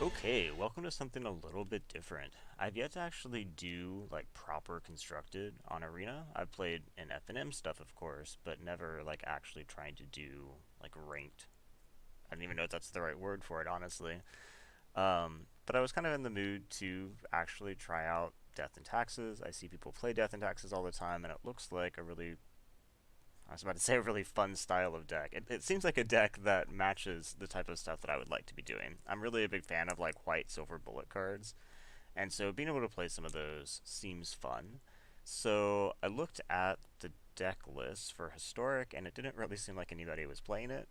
Okay, welcome to something a little bit different. I've yet to actually do like proper constructed on Arena. I've played in F&M stuff, of course, but never like actually trying to do like ranked. I don't even know if that's the right word for it, honestly. But I was kind of in the mood to actually try out Death and Taxes. I see people play Death and Taxes all the time, and it looks like a really, I was about to say, a really fun style of deck. It seems like a deck that matches the type of stuff that I would like to be doing. I'm really a big fan of like white silver bullet cards, and so being able to play some of those seems fun. So I looked at the deck list for Historic, and it didn't really seem like anybody was playing it.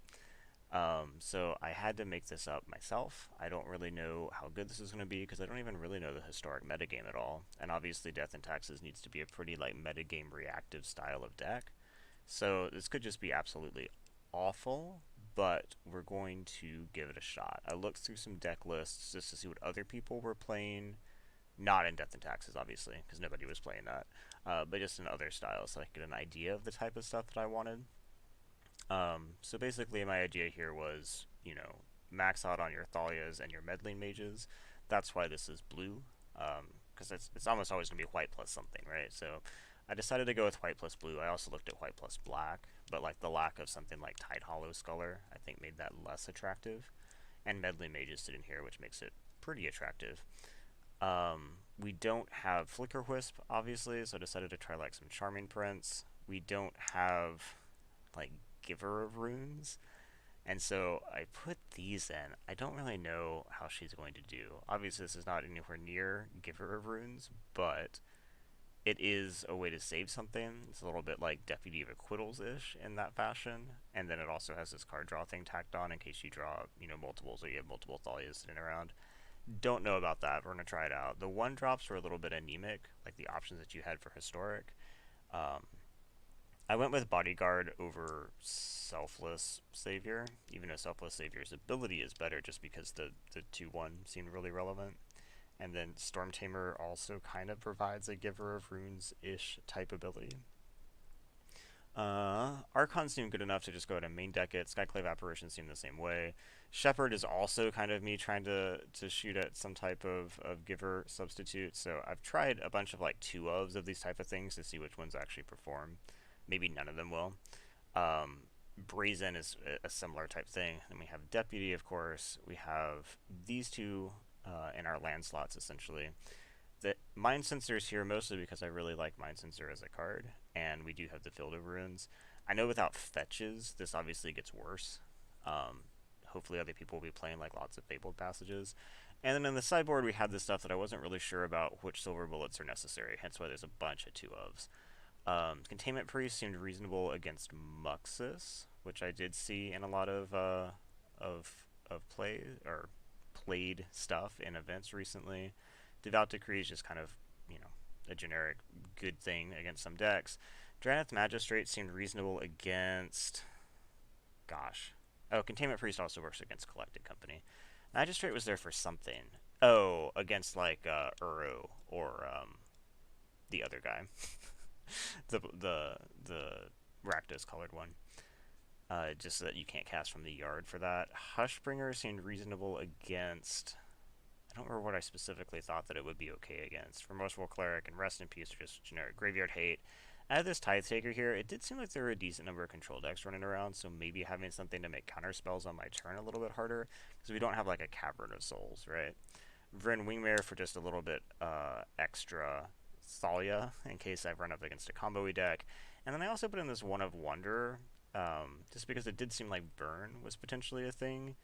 So I had to make this up myself. I don't really know how good this is going to be because I don't even really know the Historic metagame at all. And obviously Death and Taxes needs to be a pretty like metagame reactive style of deck. So this could just be absolutely awful, but we're going to give it a shot. I looked through some deck lists just to see what other people were playing, not in Death and Taxes, obviously, because nobody was playing that, but just in other styles, so I could get an idea of the type of stuff that I wanted. So basically, my idea here was, max out on your Thalias and your Meddling Mages. That's why this is blue, because it's almost always going to be white plus something, right? So I decided to go with white plus blue. I also looked at white plus black, but like the lack of something like Tide Hollow Sculler, I think made that less attractive. And Meddling Mages sit in here, which makes it pretty attractive. We don't have Flicker Wisp, obviously, so I decided to try like some Charming Prince. We don't have like Giver of Runes, and so I put these in. I don't really know how she's going to do. Obviously, this is not anywhere near Giver of Runes, but it is a way to save something. It's a little bit like Deputy of Acquittals-ish in that fashion, and then it also has this card draw thing tacked on in case you draw, multiples or you have multiple Thalias sitting around. Don't know about that. We're going to try it out. The one drops were a little bit anemic, like the options that you had for Historic. Um, I went with Bodyguard over Selfless Savior, even though Selfless Savior's ability is better just because the 2-1 seemed really relevant. And then Storm Tamer also kind of provides a Giver of Runes-ish type ability. Archon seemed good enough to just go ahead and main deck it. Skyclave Apparition seemed the same way. Shepherd is also kind of me trying to shoot at some type of giver substitute. So I've tried a bunch of like 2-ofs of these type of things to see which ones actually perform. Maybe none of them will. Brazen is a similar type thing. Then we have Deputy, of course. We have these two in our land slots, essentially. The Mind Sensor is here mostly because I really like Mind Sensor as a card, and we do have the Field of Runes. I know without fetches, this obviously gets worse. Hopefully other people will be playing like lots of Fabled Passages. And then in the sideboard, we had this stuff that I wasn't really sure about which silver bullets are necessary, hence why there's a bunch of 2-ofs. Containment Priest seemed reasonable against Muxus, which I did see in a lot of play or played stuff in events recently. Devout Decree is just kind of, a generic good thing against some decks. Draneth Magistrate seemed reasonable against, gosh. Oh, Containment Priest also works against Collected Company. Magistrate was there for something. Oh, against like Uro or the other guy. the Rakdos colored one. Just so that you can't cast from the yard for that. Hushbringer seemed reasonable against. I don't remember what I specifically thought that it would be okay against. Remorseful Cleric and Rest in Peace are just generic Graveyard Hate. I have this Tithe Taker here. It did seem like there were a decent number of control decks running around, so maybe having something to make counter spells on my turn a little bit harder, because we don't have like a Cavern of Souls, right? Vryn Wingmare for just a little bit extra Thalia in case I run up against a combo-y deck. And then I also put in this One of Wonder, just because it did seem like Burn was potentially a thing.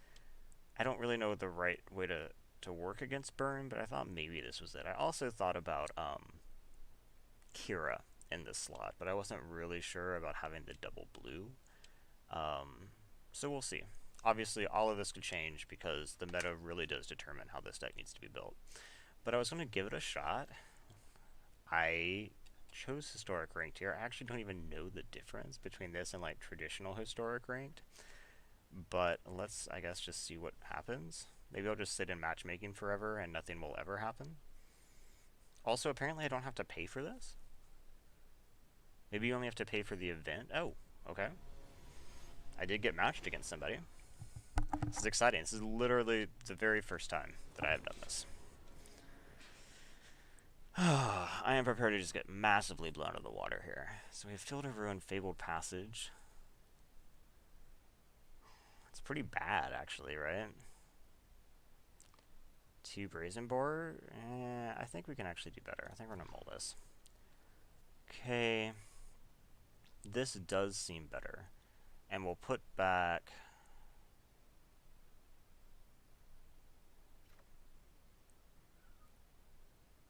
I don't really know the right way to work against Burn, but I thought maybe this was it. I also thought about Kira in this slot, but I wasn't really sure about having the double blue. So we'll see. Obviously, all of this could change because the meta really does determine how this deck needs to be built. But I was going to give it a shot. I chose Historic Ranked here. I actually don't even know the difference between this and like traditional Historic Ranked. But let's, I guess, just see what happens. Maybe I'll just sit in matchmaking forever and nothing will ever happen. Also, apparently I don't have to pay for this. Maybe you only have to pay for the event. Oh, okay. I did get matched against somebody. This is exciting. This is literally the very first time that I have done this. I am prepared to just get massively blown out of the water here. So we have Field of Ruin, Fabled Passage. It's pretty bad, actually, right? 2 Brazen Boar. I think we can actually do better. I think we're going to mull this. Okay. This does seem better. And we'll put back...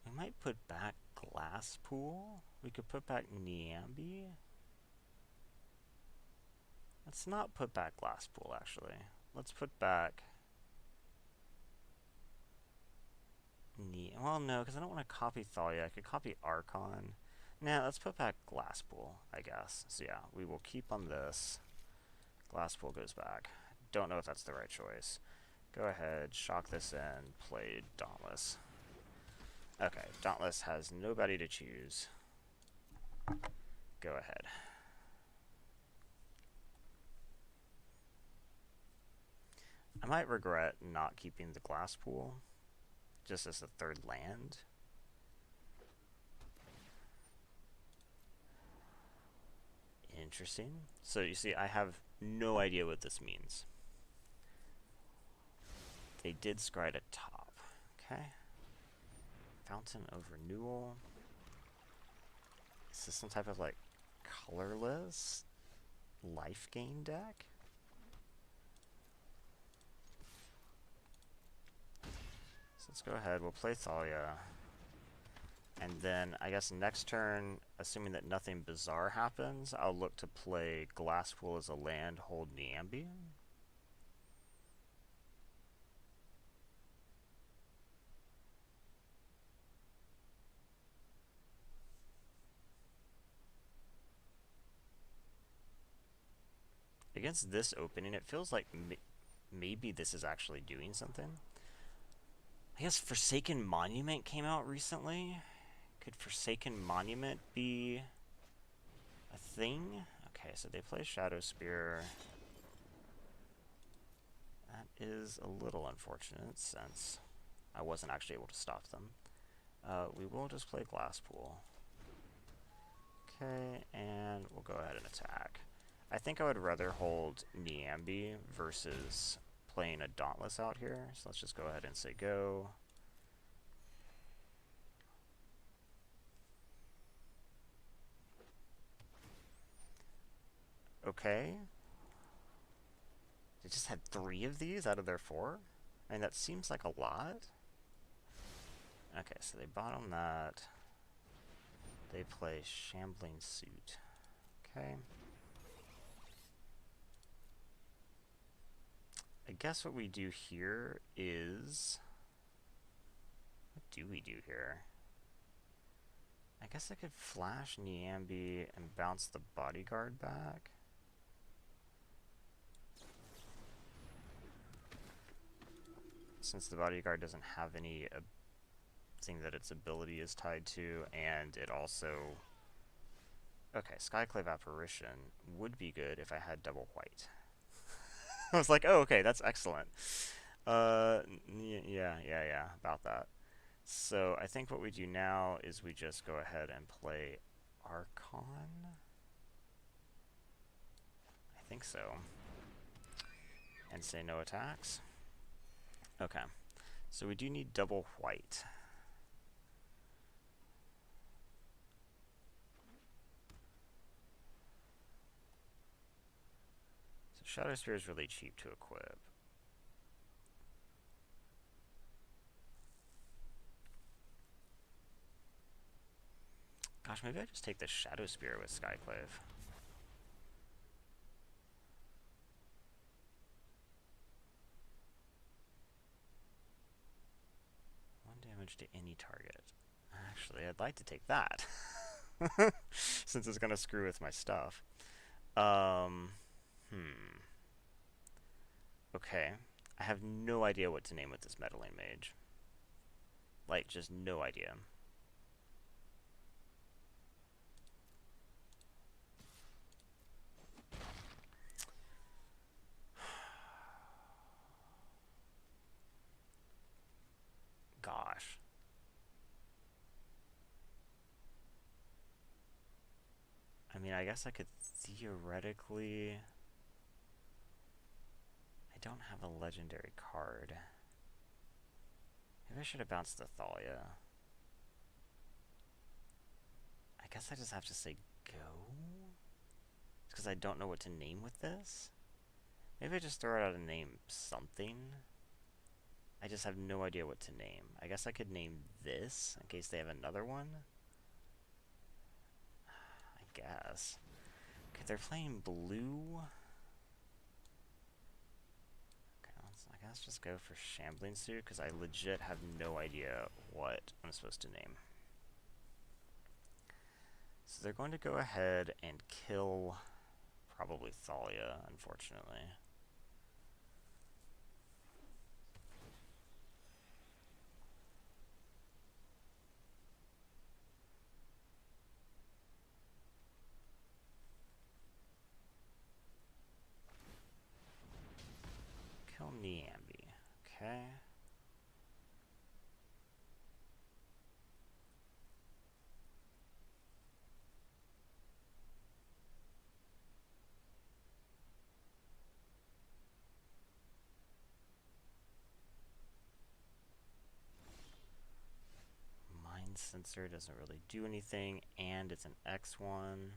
We might put back Glass Pool. We could put back Niambi. Let's not put back Glass Pool, actually. Let's put back... Well, no, because I don't want to copy Thalia. I could copy Archon. Nah, let's put back Glass Pool, I guess. So yeah, we will keep on this. Glass Pool goes back. Don't know if that's the right choice. Go ahead, shock this in, play Dauntless. Okay, Dauntless has nobody to choose. Go ahead. I might regret not keeping the Glass Pool, just as the 3rd land. Interesting. So you see, I have no idea what this means. They did scry to top. Okay. Fountain of Renewal. Is this some type of like colorless life gain deck? So let's go ahead, we'll play Thalia. And then I guess next turn, assuming that nothing bizarre happens, I'll look to play Glasspool as a land, hold Niambi. Against this opening, it feels like maybe this is actually doing something. I guess Forsaken Monument came out recently. Could Forsaken Monument be a thing? Okay, so they play Shadow Spear. That is a little unfortunate since I wasn't actually able to stop them. We will just play Glasspool. Okay, and we'll go ahead and attack. I think I would rather hold Niambi versus playing a Dauntless out here. So let's just go ahead and say go. Okay. They just had 3 of these out of their 4? I mean, that seems like a lot. Okay, so they bottom that. They play Shambling Suit. Okay. I guess what we do here is... What do we do here? I guess I could flash Niambi and bounce the Bodyguard back. Since the Bodyguard doesn't have any thing that its ability is tied to, and it also... Okay, Skyclave Apparition would be good if I had double white. I was like, oh, okay, that's excellent. Yeah, about that. So I think what we do now is we just go ahead and play Archon. I think so. And say no attacks. Okay. So we do need double white. So Shadow Spear is really cheap to equip. Gosh, maybe I just take the Shadow Spear with Skyclave. 1 damage to any target. Actually, I'd like to take that. Since it's gonna screw with my stuff. Okay. I have no idea what to name with this Meddling Mage. Like, just no idea. mean, I guess I could theoretically... I don't have a legendary card. Maybe I should have bounced the Thalia. I guess I just have to say go? It's because I don't know what to name with this? Maybe I just throw out a name something? I just have no idea what to name. I guess I could name this in case they have another one? I guess. Okay, they're playing blue. I guess just go for Shambling Suit, because I legit have no idea what I'm supposed to name. So they're going to go ahead and kill probably Thalia, unfortunately. Kill Niambi. Okay. Mind Sensor doesn't really do anything, and it's an X1.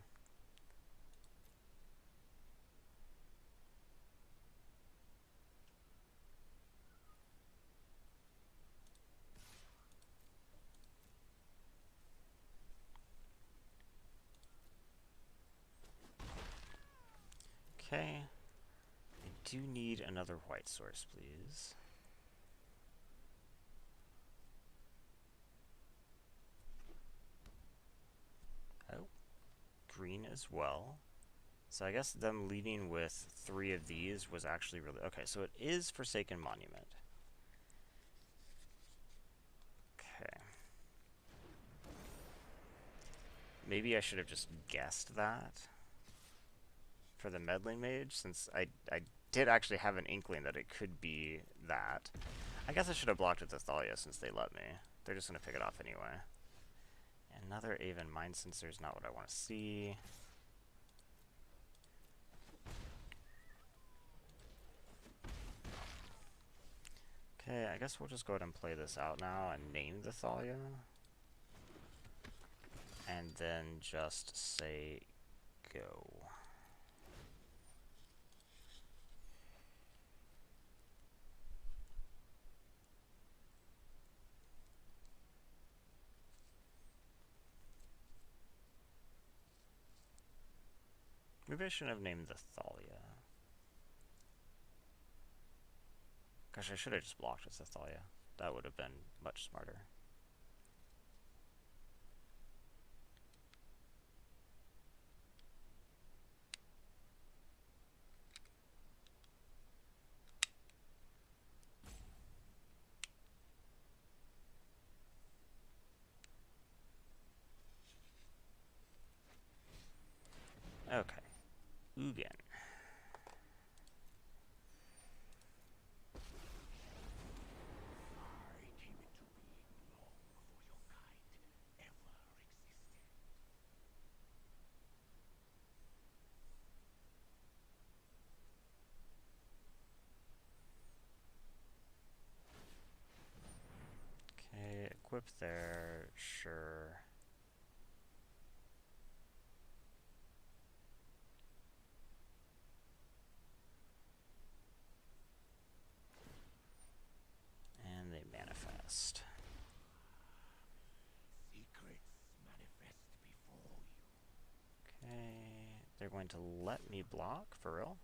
Okay. I do need another white source, please. Oh. Green as well. So I guess them leading with 3 of these was actually really... Okay, so it is Forsaken Monument. Okay. Maybe I should have just guessed that for the Meddling Mage, since I did actually have an inkling that it could be that. I guess I should have blocked with the Thalia since they let me. They're just going to pick it off anyway. Another Aven Mind Sensor is not what I want to see. Okay, I guess we'll just go ahead and play this out now and name the Thalia. And then just say go. Maybe I shouldn't have named the Thalia. Gosh, I should have just blocked with the Thalia. That would have been much smarter. Okay. Ugin. Okay, equip there, sure. And they manifest. Secrets manifest before you. Okay, they're going to let me block, for real?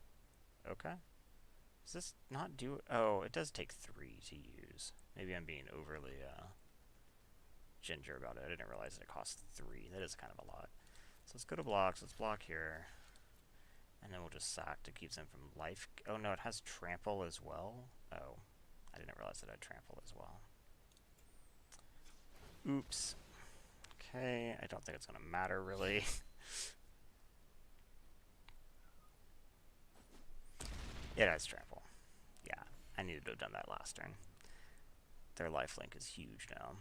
Okay. Does this not do... Oh, it does take 3 to use. Maybe I'm being overly ginger about it. I didn't realize it costs 3. That is kind of a lot. So let's go to blocks. Let's block here. And then we'll just sack to keep them from life. Oh no, it has trample as well. Oh, I didn't realize it had trample as well. Oops. Okay, I don't think it's going to matter really. It has trample. Yeah, I needed to have done that last turn. Their lifelink is huge now.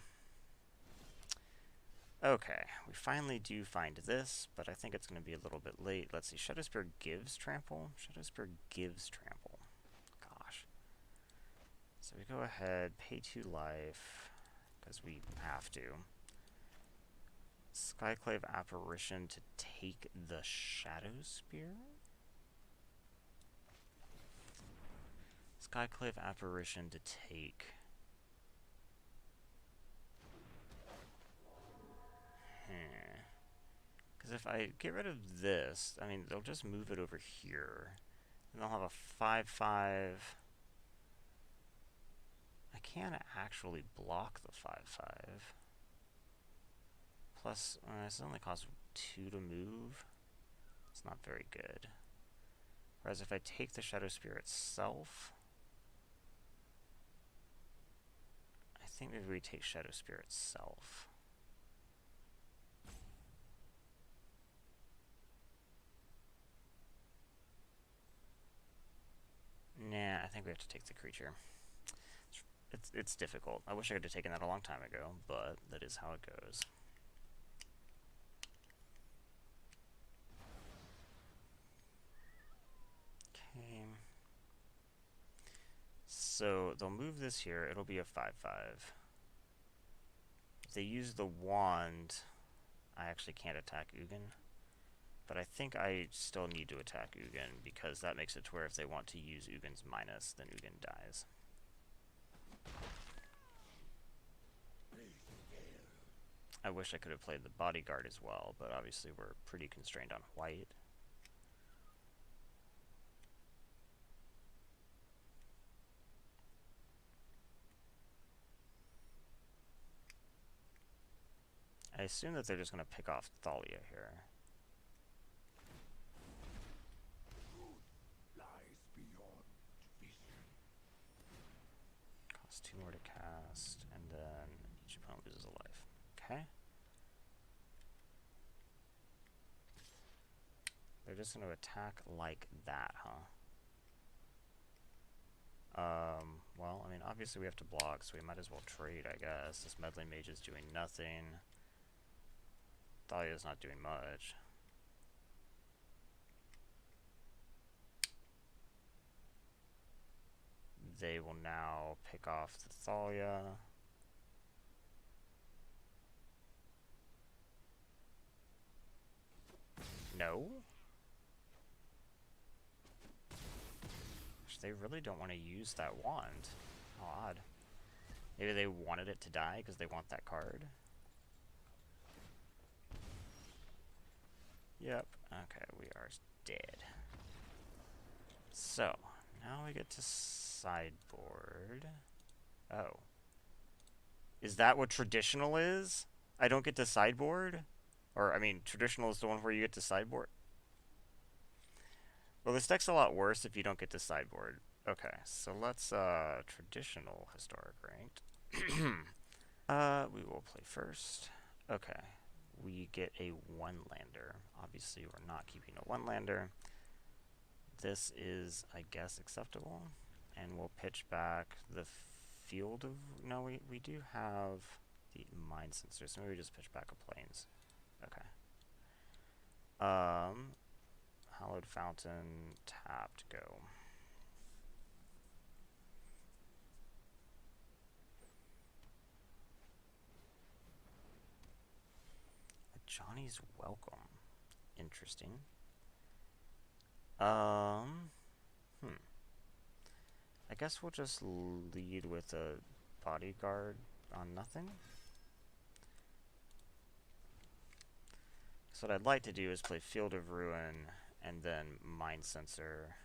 Okay, we finally do find this, but I think it's going to be a little bit late. Let's see, Shadow Spear gives trample? Shadow Spear gives trample. Gosh. So we go ahead, pay 2 life, because we have to. Skyclave Apparition to take the Shadow Spear? Skyclave Apparition to take... Because if I get rid of this, I mean, they'll just move it over here. And they'll have a 5/5. I can't actually block the 5/5. Plus, this only costs 2 to move. It's not very good. Whereas if I take the Shadow Spear itself, I think maybe we take Shadow Spear itself. Nah, I think we have to take the creature. It's difficult. I wish I could have taken that a long time ago, but that is how it goes. Okay. So they'll move this here. It'll be a 5/5. If they use the wand, I actually can't attack Ugin. But I think I still need to attack Ugin, because that makes it to where if they want to use Ugin's minus, then Ugin dies. I wish I could have played the bodyguard as well, but obviously we're pretty constrained on white. I assume that they're just going to pick off Thalia here. Costs 2 more to cast, and then each opponent loses a life. Okay. They're just going to attack like that, huh? Well, I mean, obviously we have to block, so we might as well trade, I guess. This Meddling Mage is doing nothing. Thalia's not doing much. They will now pick off the Thalia. No? They really don't want to use that wand. How odd. Maybe they wanted it to die because they want that card. Yep. Okay, we are dead. So, now we get to sideboard. Oh. Is that what traditional is? I don't get to sideboard? Or, I mean, traditional is the one where you get to sideboard? Well, this deck's a lot worse if you don't get to sideboard. Okay, so let's, traditional historic ranked. We will play first. Okay, we get a 1-lander. Obviously, we're not keeping a 1-lander. This is, I guess, acceptable. And we'll pitch back the field of... No, we do have the Mind Sensor, so maybe we just pitch back a Plains. Okay. Hallowed Fountain, tapped, go. Johnny's Welcome. Interesting. I guess we'll just lead with a bodyguard on nothing. So what I'd like to do is play Field of Ruin and then Mind Sensor.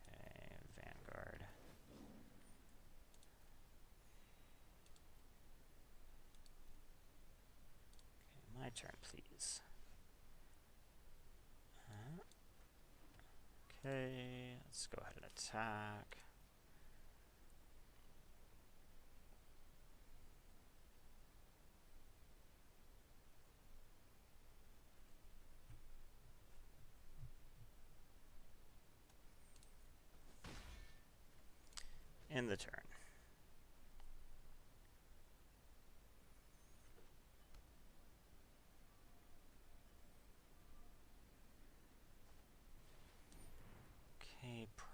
Okay, Vanguard. Okay, my turn, please. Okay, let's go ahead and attack. End the turn.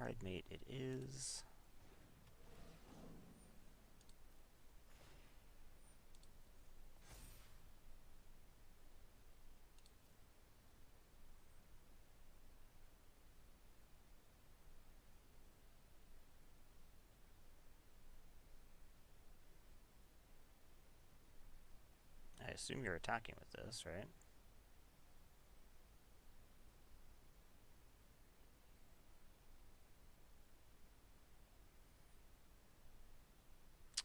Pride Mate it is. I assume you're attacking with this, right?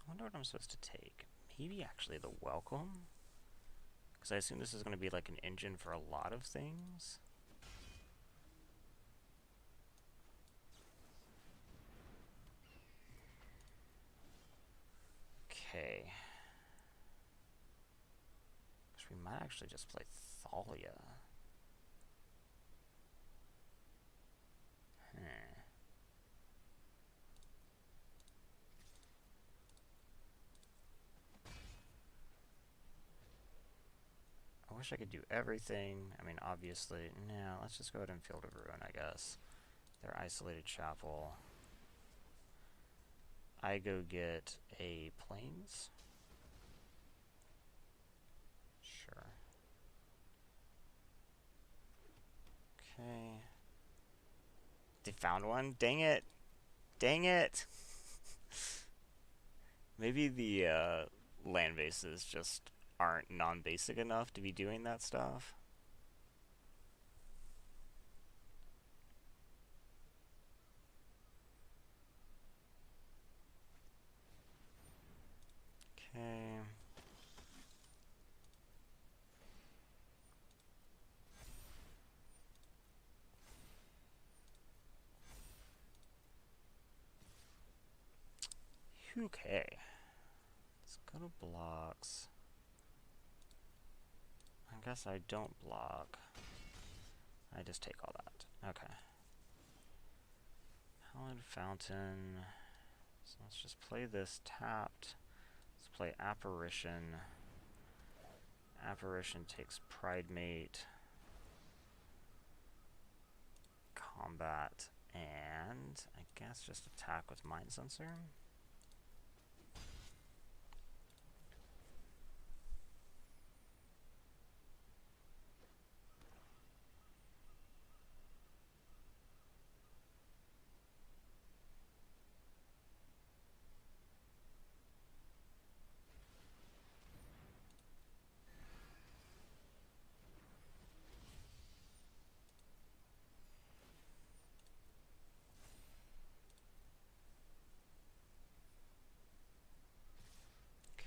I wonder what I'm supposed to take. Maybe actually the welcome? Because I assume this is going to be like an engine for a lot of things. Okay. Because we might actually just play Thalia. I wish I could do everything. I mean, obviously, no, let's just go ahead and Field of Ruin, I guess. Their isolated chapel. I go get a plains. Sure. Okay. They found one? Dang it! Dang it! Maybe the land bases just aren't non-basic enough to be doing that stuff. Okay. Okay. Let's go to blocks. I guess I don't block. I just take all that. Okay. Hallowed Fountain. So let's just play this tapped. Let's play Apparition. Apparition takes Pride Mate. Combat. And I guess just attack with Mind Sensor.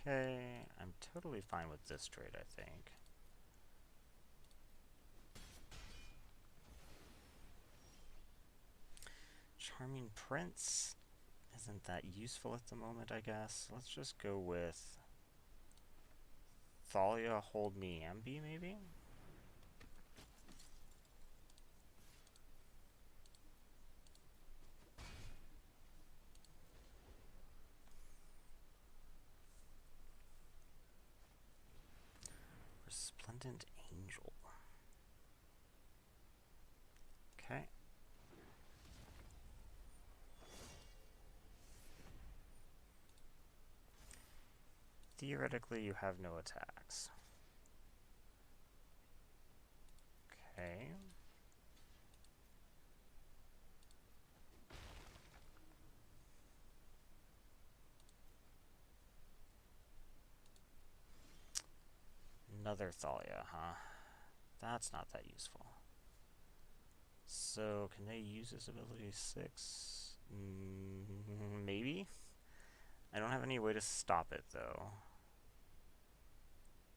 Okay, I'm totally fine with this trade, I think. Charming Prince isn't that useful at the moment, I guess. Let's just go with Thalia, hold me, Ambi, maybe? Resplendent Angel. Okay. Theoretically, you have no attacks. Okay. Another Thalia, huh? That's not that useful. So, can they use this ability 6? Maybe? I don't have any way to stop it, though.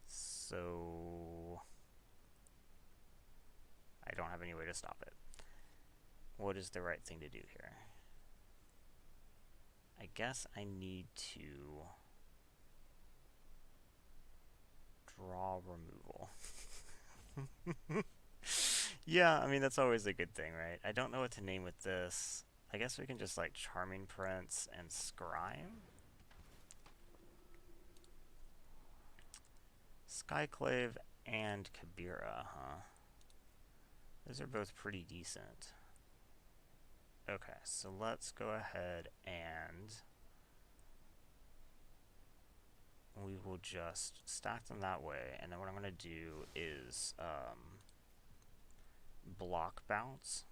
So... I don't have any way to stop it. What is the right thing to do here? I guess I need to draw removal. Yeah, I mean, that's always a good thing, right? I don't know what to name with this. I guess we can just like Charming Prince and Scryme. Skyclave and Kabira, huh? Those are both pretty decent. Okay, so let's go ahead and we will just stack them that way, and then what I'm going to do is block bounce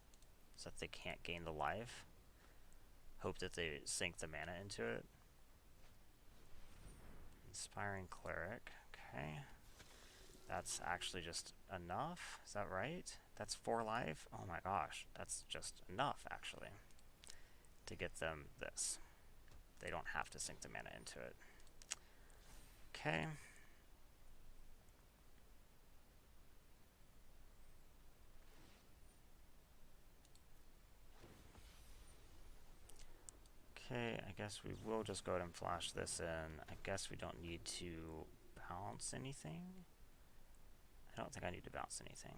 so that they can't gain the life. Hope that they sink the mana into it. Inspiring Cleric, okay. That's actually just enough, is that right? That's 4 life? Oh my gosh, that's just enough actually to get them this. They don't have to sink the mana into it. Okay. Okay, I guess we will just go ahead and flash this in. I guess we don't need to bounce anything. I don't think I need to bounce anything.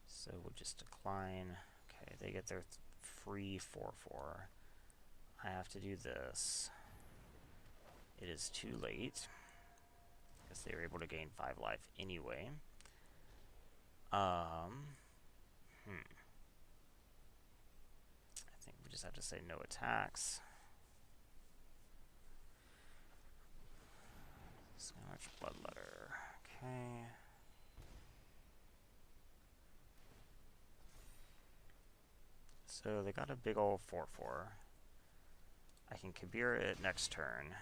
So we'll just decline. Okay, they get their free 4/4. I have to do this. It is too late. I guess they were able to gain 5 life anyway. I think we just have to say no attacks. So much Bloodletter. Okay. So they got a big old 4/4. I can Kabira it next turn.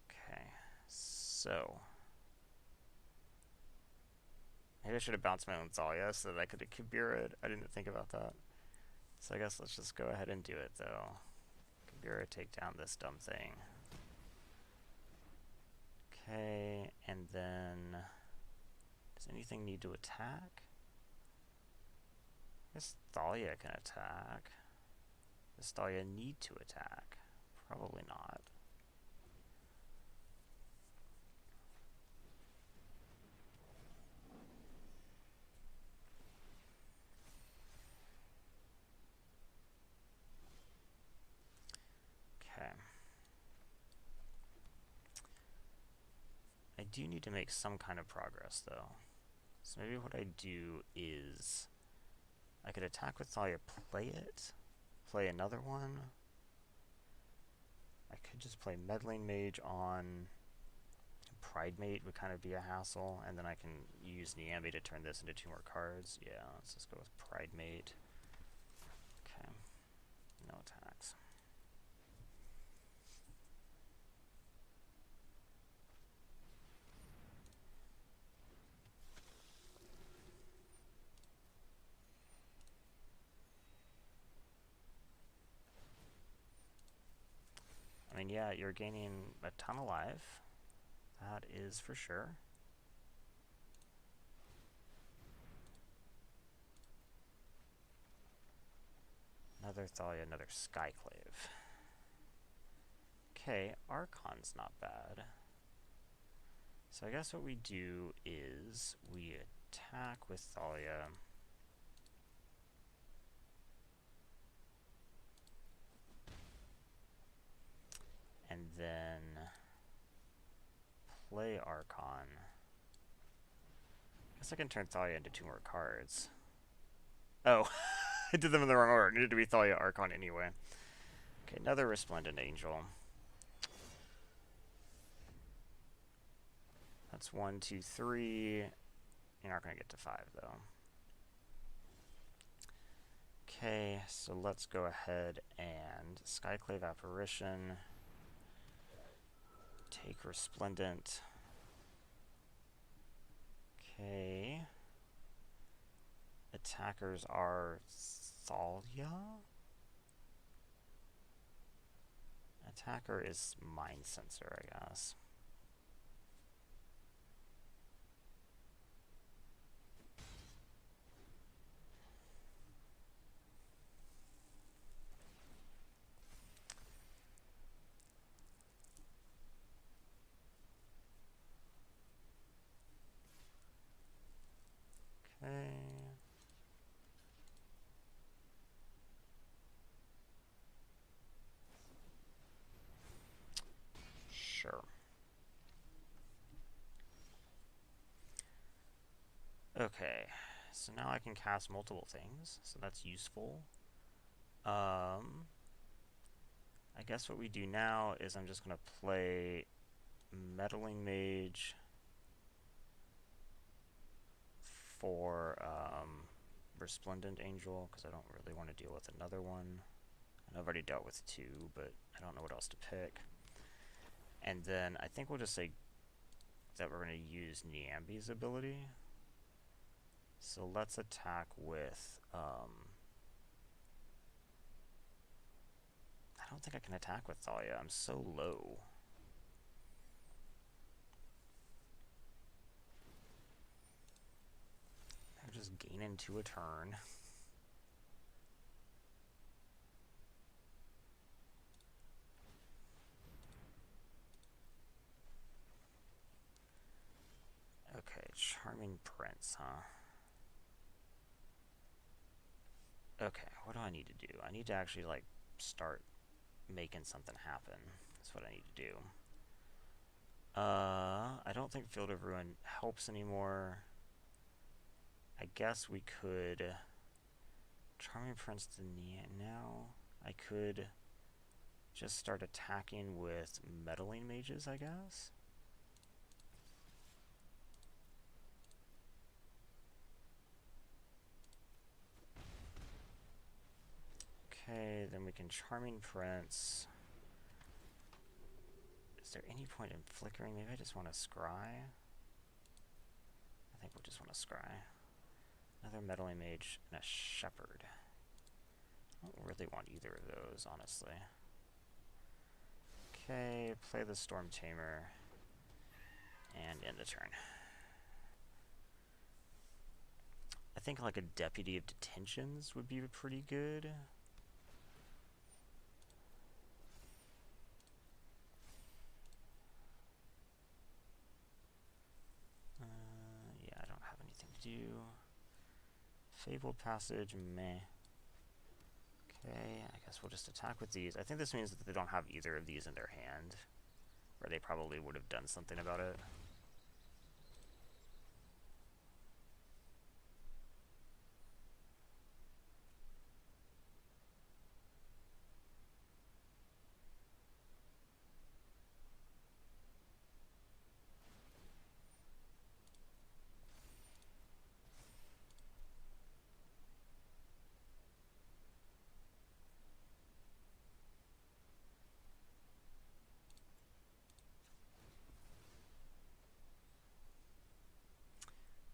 Okay, so maybe I should have bounced my own Thalia so that I could have Kabira it. I didn't think about that. So I guess let's just go ahead and do it though. Kabira, take down this dumb thing. Okay, and then does anything need to attack? I guess Thalia can attack. Does Thalia need to attack? Probably not. Okay. I do need to make some kind of progress though. So maybe what I do is I could attack with Thalia, play it, play another one. I could just play Meddling Mage on Pridemate, would kind of be a hassle, and then I can use Niambi to turn this into 2 more cards. Yeah, let's just go with Pridemate. Okay, no attacks. I mean, yeah, you're gaining a ton of life. That is for sure. Another Thalia, another Skyclave. Okay, Archon's not bad. So I guess what we do is we attack with Thalia. And then play Archon. I guess I can turn Thalia into 2 more cards. Oh, I did them in the wrong order. It needed to be Thalia Archon anyway. Okay, another Resplendent Angel. That's 1, 2, 3. You're not going to get to 5 though. Okay, so let's go ahead and Skyclave Apparition. Take Resplendent. Okay. Attackers are Thalia? Attacker is Mind Sensor, I guess. Okay. Sure. Okay, so now I can cast multiple things, so that's useful. I guess what we do now is I'm just going to play Meddling Mage for Resplendent Angel, because I don't really want to deal with another one. And I've already dealt with two, but I don't know what else to pick. And then I think we'll just say that we're going to use Niambi's ability. So let's attack with... I don't think I can attack with Thalia. I'm so low. I'm just gaining 2 a turn. Okay, Charming Prince, huh? Okay, what do I need to do? I need to actually, like, start making something happen. That's what I need to do. I don't think Field of Ruin helps anymore. I guess we could... Charming Prince to now. I could just start attacking with Meddling Mages, I guess? Okay, then we can Charming Prince. Is there any point in flickering? Maybe I just want to scry. I think we'll just want to scry. Another Meddling Mage and a Shepherd. I don't really want either of those, honestly. Okay, play the Storm Tamer and end the turn. I think like a Deputy of Detentions would be pretty good. Yeah, I don't have anything to do. Fabled Passage, meh. Okay, I guess we'll just attack with these. I think this means that they don't have either of these in their hand, or they probably would have done something about it.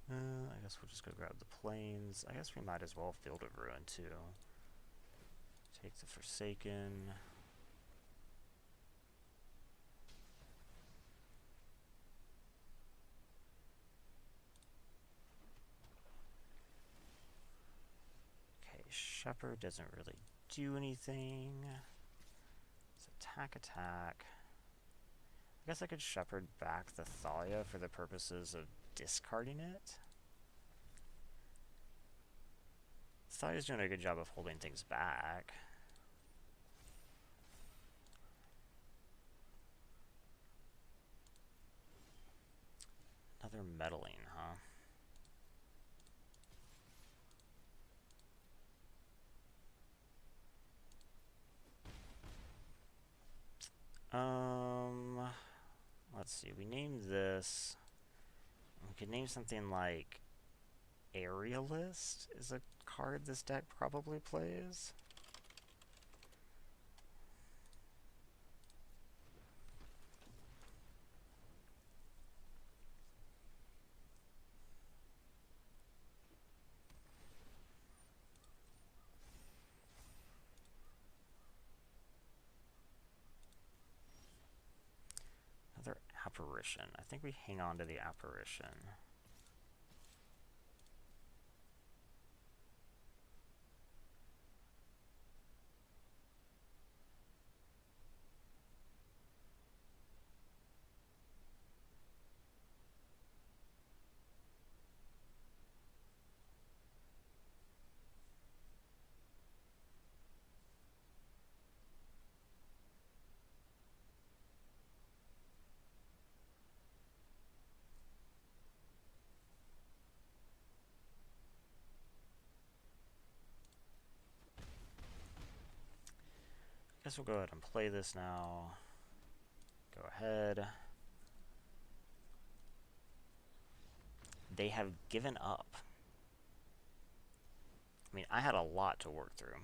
I guess we'll just go grab the planes. I guess we might as well Field of Ruin too. Take the Forsaken. Okay, Shepherd doesn't really do anything. It's attack. I guess I could Shepherd back the Thalia for the purposes of discarding it. Thalia's doing a good job of holding things back. Another Meddling, huh? Let's see, we named this... We could name something like Aerialist is a card this deck probably plays. Another Apparition. I think we hang on to the Apparition. Guess we'll go ahead and play this now. Go ahead. They have given up. I mean, I had a lot to work through.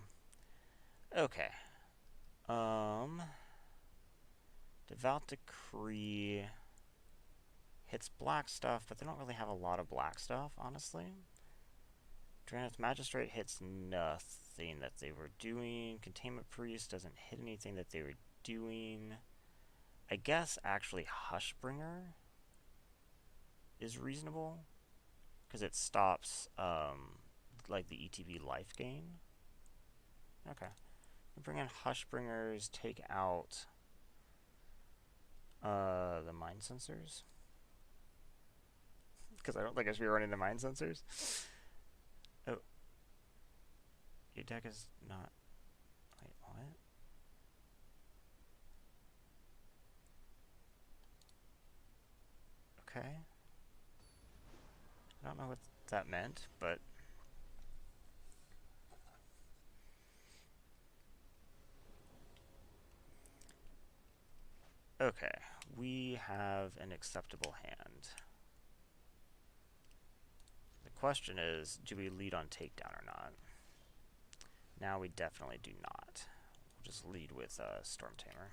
Okay. Devout Decree hits black stuff, but they don't really have a lot of black stuff, honestly. Draenith's Magistrate hits nothing that they were doing. Containment Priest doesn't hit anything that they were doing. I guess actually Hushbringer is reasonable because it stops like the ETB life gain. Okay. We bring in Hushbringers, take out the Mind Sensors. Because I don't think I should be running the Mind Sensors. Oh. Your deck is not... Wait, what? Okay. I don't know what that meant, but... Okay, we have an acceptable hand. The question is, do we lead on takedown or not? Now we definitely do not. We'll just lead with Storm Tamer.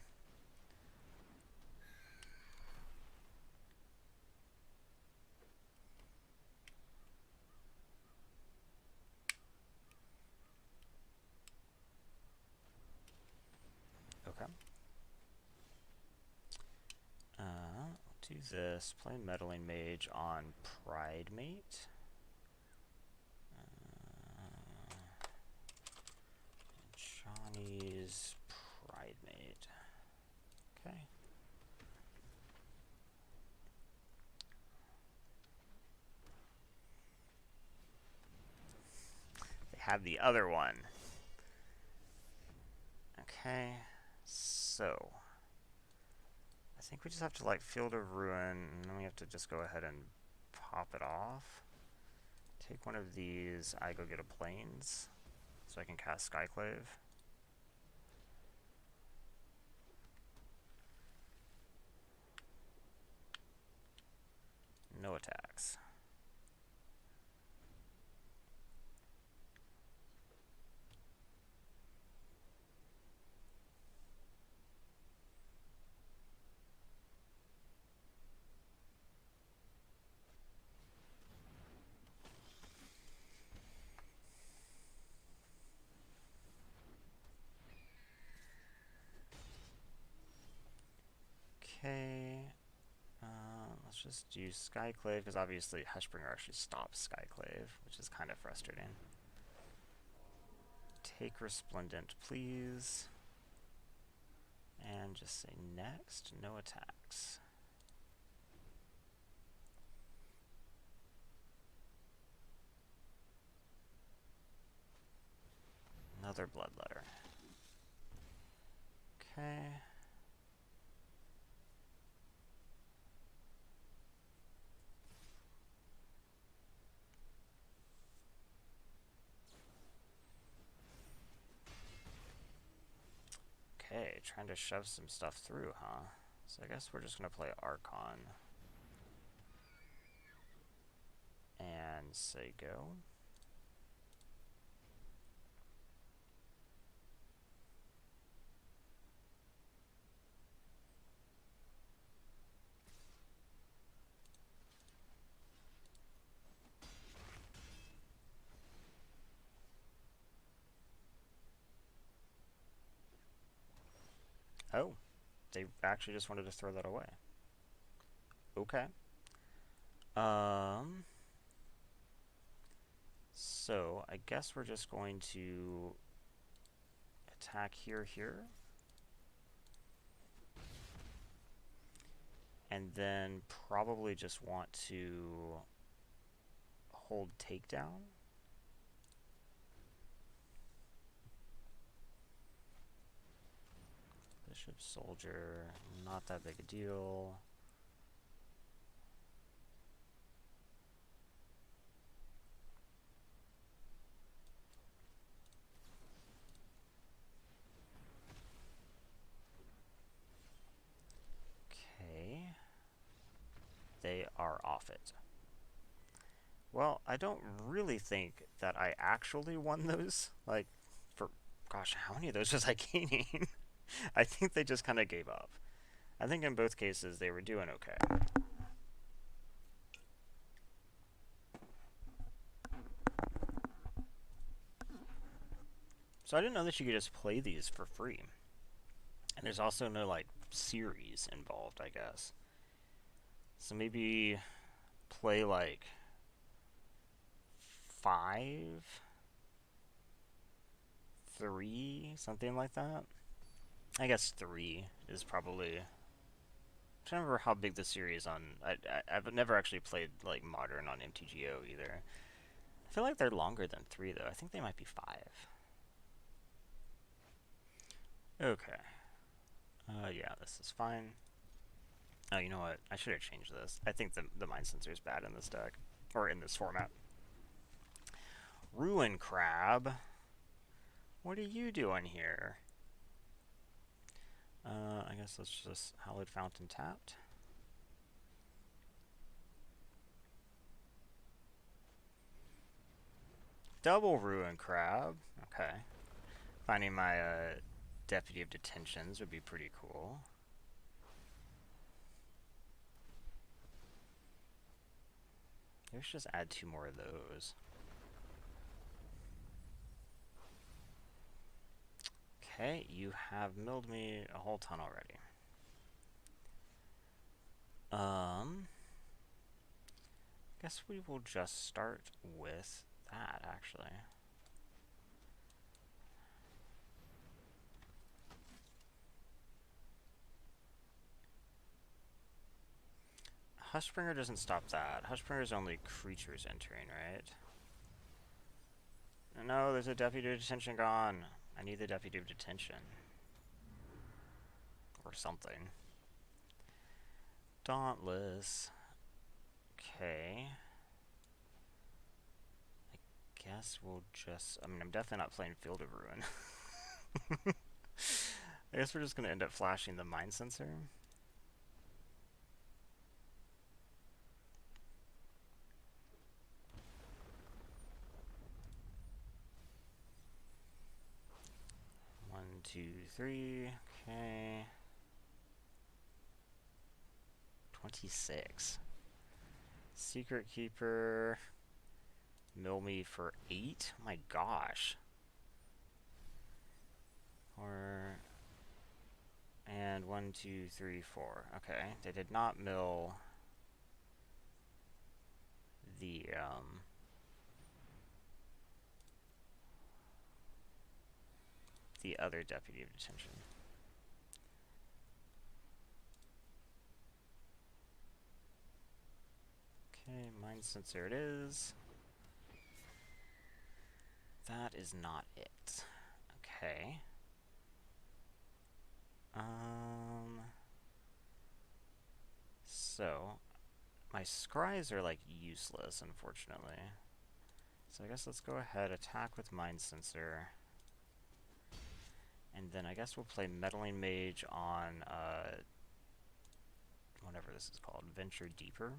Okay. Do this. Play Meddling Mage on Pride Mate. Johnny's Pride Mate. Okay. They have the other one. Okay. So... I think we just have to like Field of Ruin, and then we have to just go ahead and pop it off. Take one of these, I go get a Plains, so I can cast Skyclave. No attacks. Okay, let's just do Skyclave, because obviously Hushbringer actually stops Skyclave, which is kind of frustrating. Take Resplendent, please. And just say next, no attacks. Another Bloodletter. Okay. Okay, trying to shove some stuff through, huh? So I guess we're just gonna play Archon. And say go. Oh, they actually just wanted to throw that away. Okay. So I guess we're just going to attack here, and then probably just want to hold takedown. Bishop, Soldier, not that big a deal. are off it. Well, I don't really think that I actually won those. Like, for, gosh, how many of those was I gaining? I think they just kind of gave up. I think in both cases they were doing okay. So I didn't know that you could just play these for free. And there's also no, like, series involved, I guess. So maybe play, like, 5, 3, something like that. I guess 3 is probably... I'm trying to remember how big the series on... I've never actually played, like, Modern on MTGO either. I feel like they're longer than 3, though. I think they might be 5. Okay. Yeah, this is fine. Oh, you know what? I should have changed this. I think the Mind Sensor is bad in this deck. Or in this format. Ruin Crab. What are you doing here? I guess let's just Hallowed Fountain tapped. Double Ruin Crab. Okay. Finding my Deputy of Detentions would be pretty cool. Let's just add 2 more of those. Okay, you have milled me a whole ton already. Guess we will just start with that, actually. Hushbringer doesn't stop that. Hushbringer is only creatures entering, right? No, there's a Deputy of Detention gone. I need the Deputy of Detention. Or something. Dauntless. Okay. I guess we'll just... I mean, I'm definitely not playing Field of Ruin. I guess we're just going to end up flashing the Mind Sensor. One, two, three. Okay. 26. Secret Keeper. Mill me for 8? Oh my gosh. And 1, 2, 3, 4. Okay, they did not mill the other Deputy of Detention. Okay, Mind Sensor it is. That is not it. Okay. So, my scries are, like, useless, unfortunately. So I guess let's go ahead, attack with Mind Sensor. And then I guess we'll play Meddling Mage on, whatever this is called, Venture Deeper.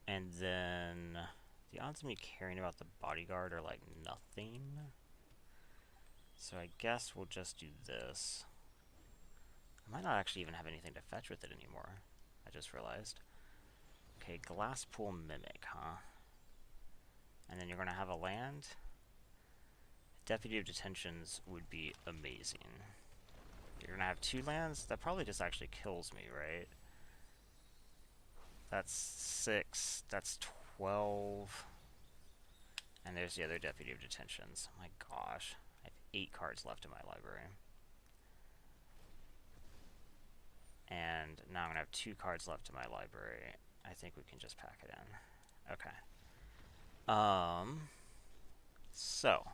And then the odds of me caring about the bodyguard are like nothing. So I guess we'll just do this. I might not actually even have anything to fetch with it anymore. I just realized. Okay, Glasspool Mimic, huh? And then you're going to have a land? Deputy of Detentions would be amazing. You're going to have 2 lands? That probably just actually kills me, right? That's 6. That's 12. And there's the other Deputy of Detentions. Oh my gosh. I have 8 cards left in my library. And now I'm going to have 2 cards left in my library. I think we can just pack it in. Okay. So.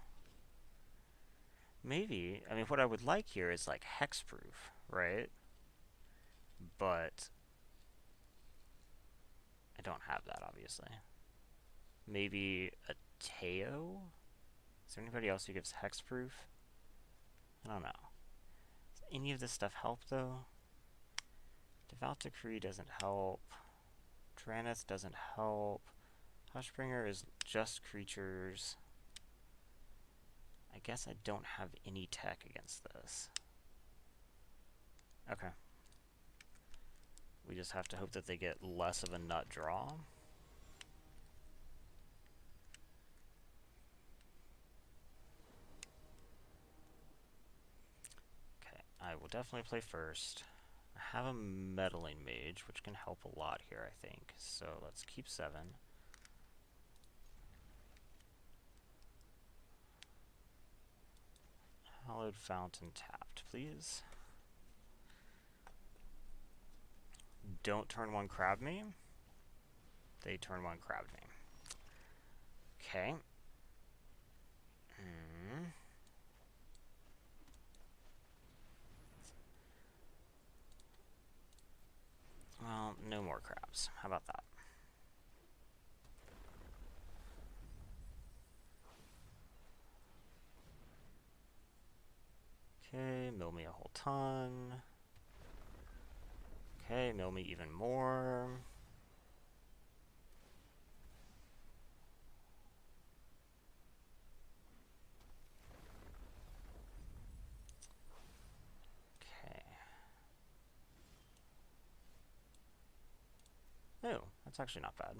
Maybe, I mean, what I would like here is, like, hexproof, right? But I don't have that, obviously. Maybe a Teo? Is there anybody else who gives hexproof? I don't know. any of this stuff help, though? Devout Decree doesn't help. Traneth doesn't help. Hushbringer is just creatures. I guess I don't have any tech against this. Okay. We just have to hope that they get less of a nut draw. Okay, I will definitely play first. I have a meddling mage, which can help a lot here, I think. So let's keep 7. Hallowed Fountain tapped, please. Don't turn 1 crab me. They turn 1 crab me. Okay. Well, no more crabs. How about that? Okay, mill me a whole ton. Okay, mill me even more. Okay. Oh, that's actually not bad.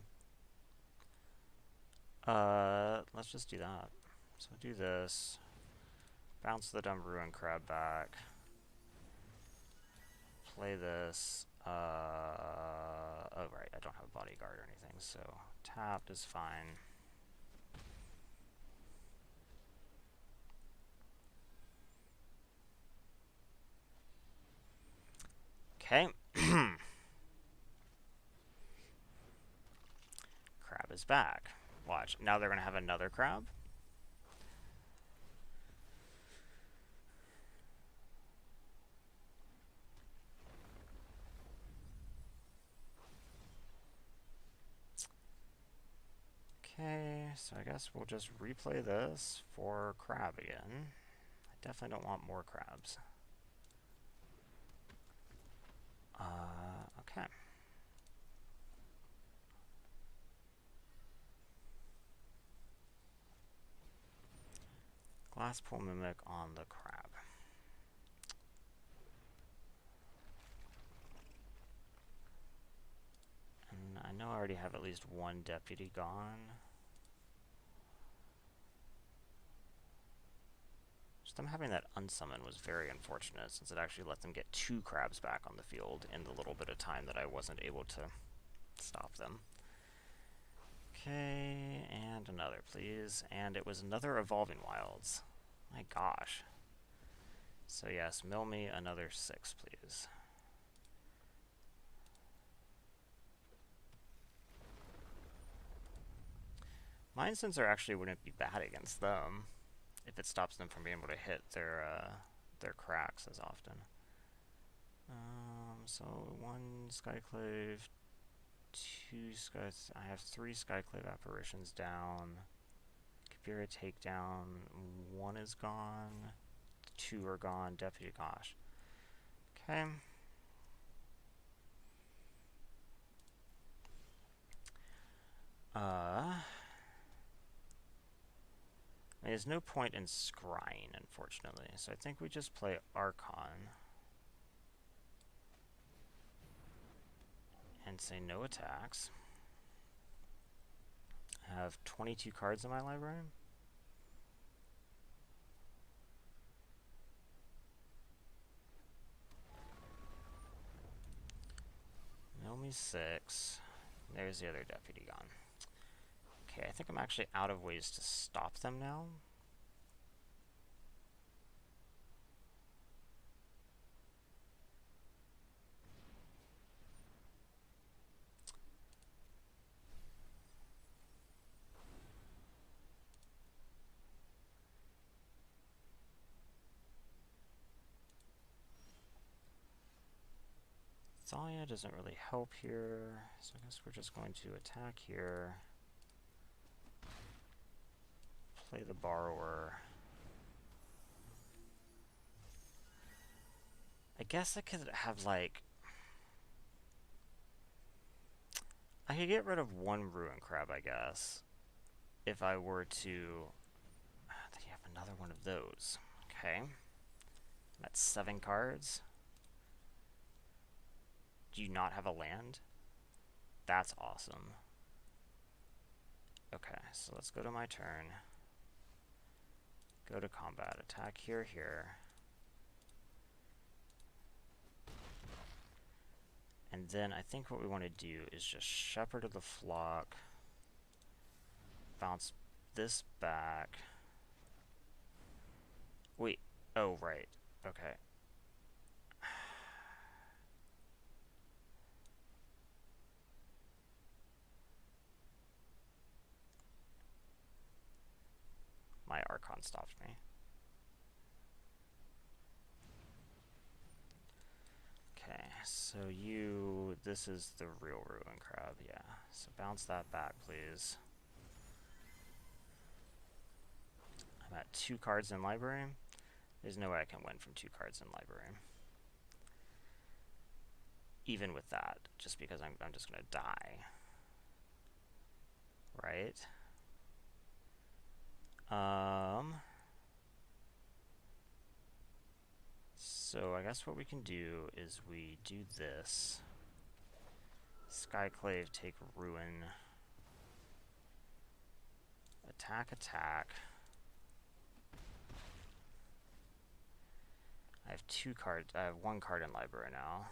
Let's just do that. So do this. Bounce the dumb ruin crab back. Play this. Oh right, I don't have a bodyguard or anything, so tapped is fine. Okay. Crab is back. Watch. Now they're gonna have another crab. Okay, so I guess we'll just replay this for crab again. I definitely don't want more crabs. Okay. Glasspool Mimic on the crab. And I know I already have at least 1 deputy gone. Just them having that unsummon was very unfortunate, since it actually let them get 2 crabs back on the field in the little bit of time that I wasn't able to stop them. Okay, and another, please. And it was another Evolving Wilds. My gosh. So yes, mill me another 6, please. Mind Sensor actually wouldn't be bad against them, if it stops them from being able to hit their cracks as often. So 1 Skyclave, 2 Skies. I have 3 Skyclave apparitions down. Kabira takedown. 1 is gone. 2 are gone. Deputy, gosh. Okay. There's no point in scrying, unfortunately. So I think we just play Archon. And say no attacks. I have 22 cards in my library. Mill me 6. There's the other deputy gone. Okay, I think I'm actually out of ways to stop them now. Thalia doesn't really help here, so I guess we're just going to attack here. Play the Borrower. I guess I could have, like... I could get rid of one ruin crab, I guess. If I were to... Then you have another one of those. Okay. That's 7 cards. Do you not have a land? That's awesome. Okay, so let's go to my turn. Go to combat. Attack here, here. And then I think what we want to do is just Shepherd of the Flock. Bounce this back. Wait. Oh, right. Okay. My Archon stopped me. Okay, so this is the real Ruin Crab, yeah. So bounce that back, please. I'm at 2 cards in library. There's no way I can win from 2 cards in library. Even with that, just because I'm just gonna die. Right? So I guess what we can do is we do this. Skyclave, take Ruin. Attack, attack. I have 2 cards. I have 1 card in library now.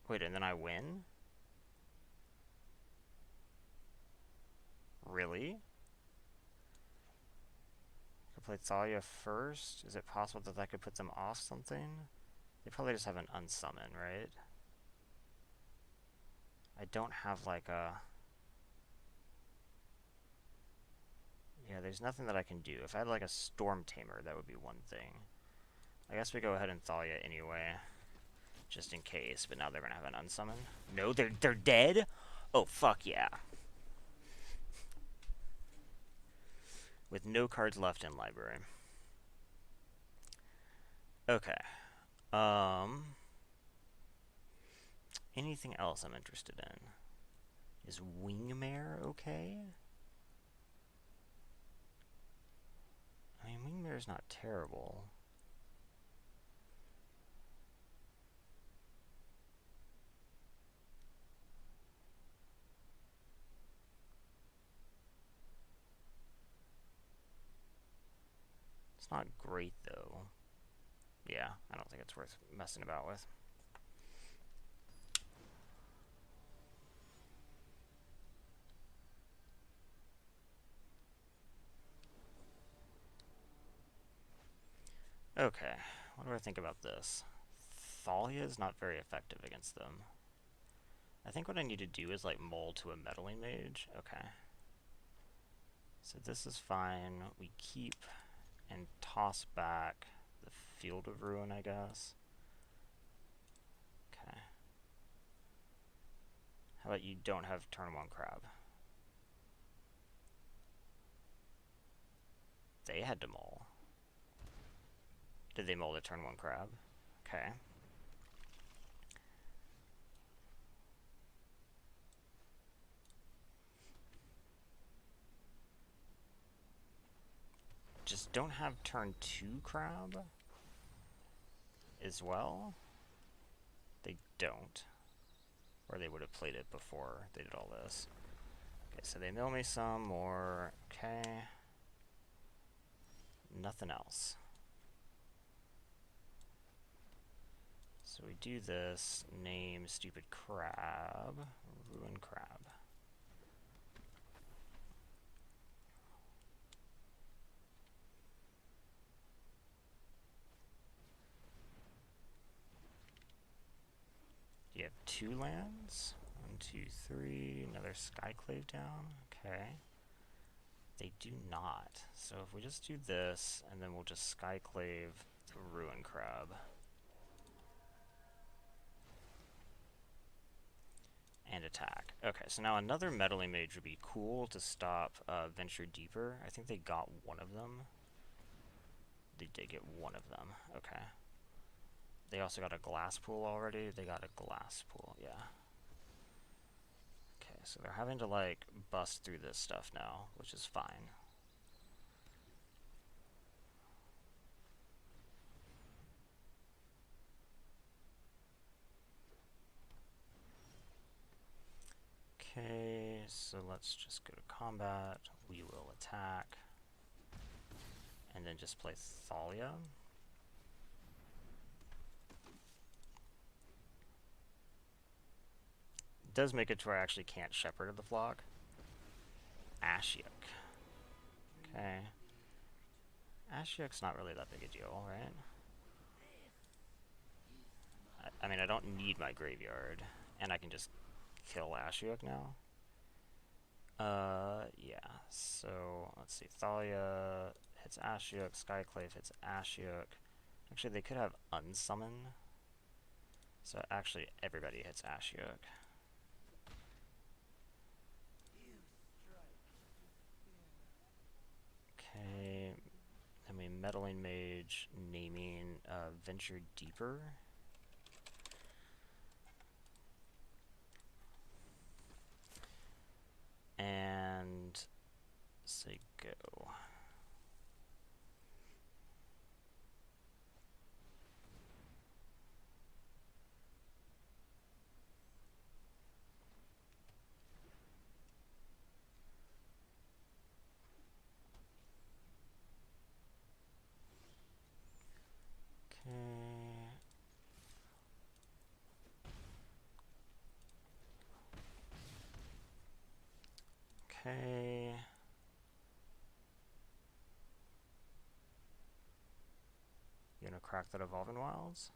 Wait, and then I win? Really? I could play Thalia first? Is it possible that could put them off something? They probably just have an unsummon, right? I don't have like a... Yeah, there's nothing that I can do. If I had like a Storm Tamer, that would be one thing. I guess we go ahead and Thalia anyway. Just in case, but now they're gonna have an unsummon. No, they're dead? Oh, fuck yeah. With no cards left in library. Okay. Anything else I'm interested in? Is Wingmare okay? I mean, Wingmare's not terrible. It's not great, though. Yeah, I don't think it's worth messing about with. Okay, what do I think about this? Thalia is not very effective against them. I think what I need to do is like mold to a meddling mage. Okay. So this is fine. We keep and toss back the Field of Ruin, I guess. Okay. How about you don't have turn 1 crab? They had to mull. Did they mull the turn 1 crab? Okay. Just don't have turn 2 crab as well? They don't. Or they would have played it before they did all this. Okay, so they mill me some more. Okay. Nothing else. So we do this, name stupid crab, ruin crab. You have 2 lands? 1, 2, 3, another Skyclave down, okay. They do not. So if we just do this, and then we'll just Skyclave the ruin crab. And attack. Okay, so now another meddling mage would be cool to stop Venture Deeper. I think they got one of them. They did get one of them. Okay. They also got a glass pool already. They got a glass pool, yeah. Okay, so they're having to, like, bust through this stuff now, which is fine. Okay, so let's just go to combat. We will attack. And then just play Thalia. It does make it to where I actually can't shepherd the flock. Ashiok. Okay. Ashiok's not really that big a deal, right? I mean, I don't need my graveyard. And I can just kill Ashiok now. Yeah. So, let's see. Thalia hits Ashiok. Skyclave hits Ashiok. Actually, they could have Unsummon. So, actually, everybody hits Ashiok. Okay. Then we Meddling Mage, naming Venture Deeper. And say go. Okay. You gonna crack that Evolving Wilds?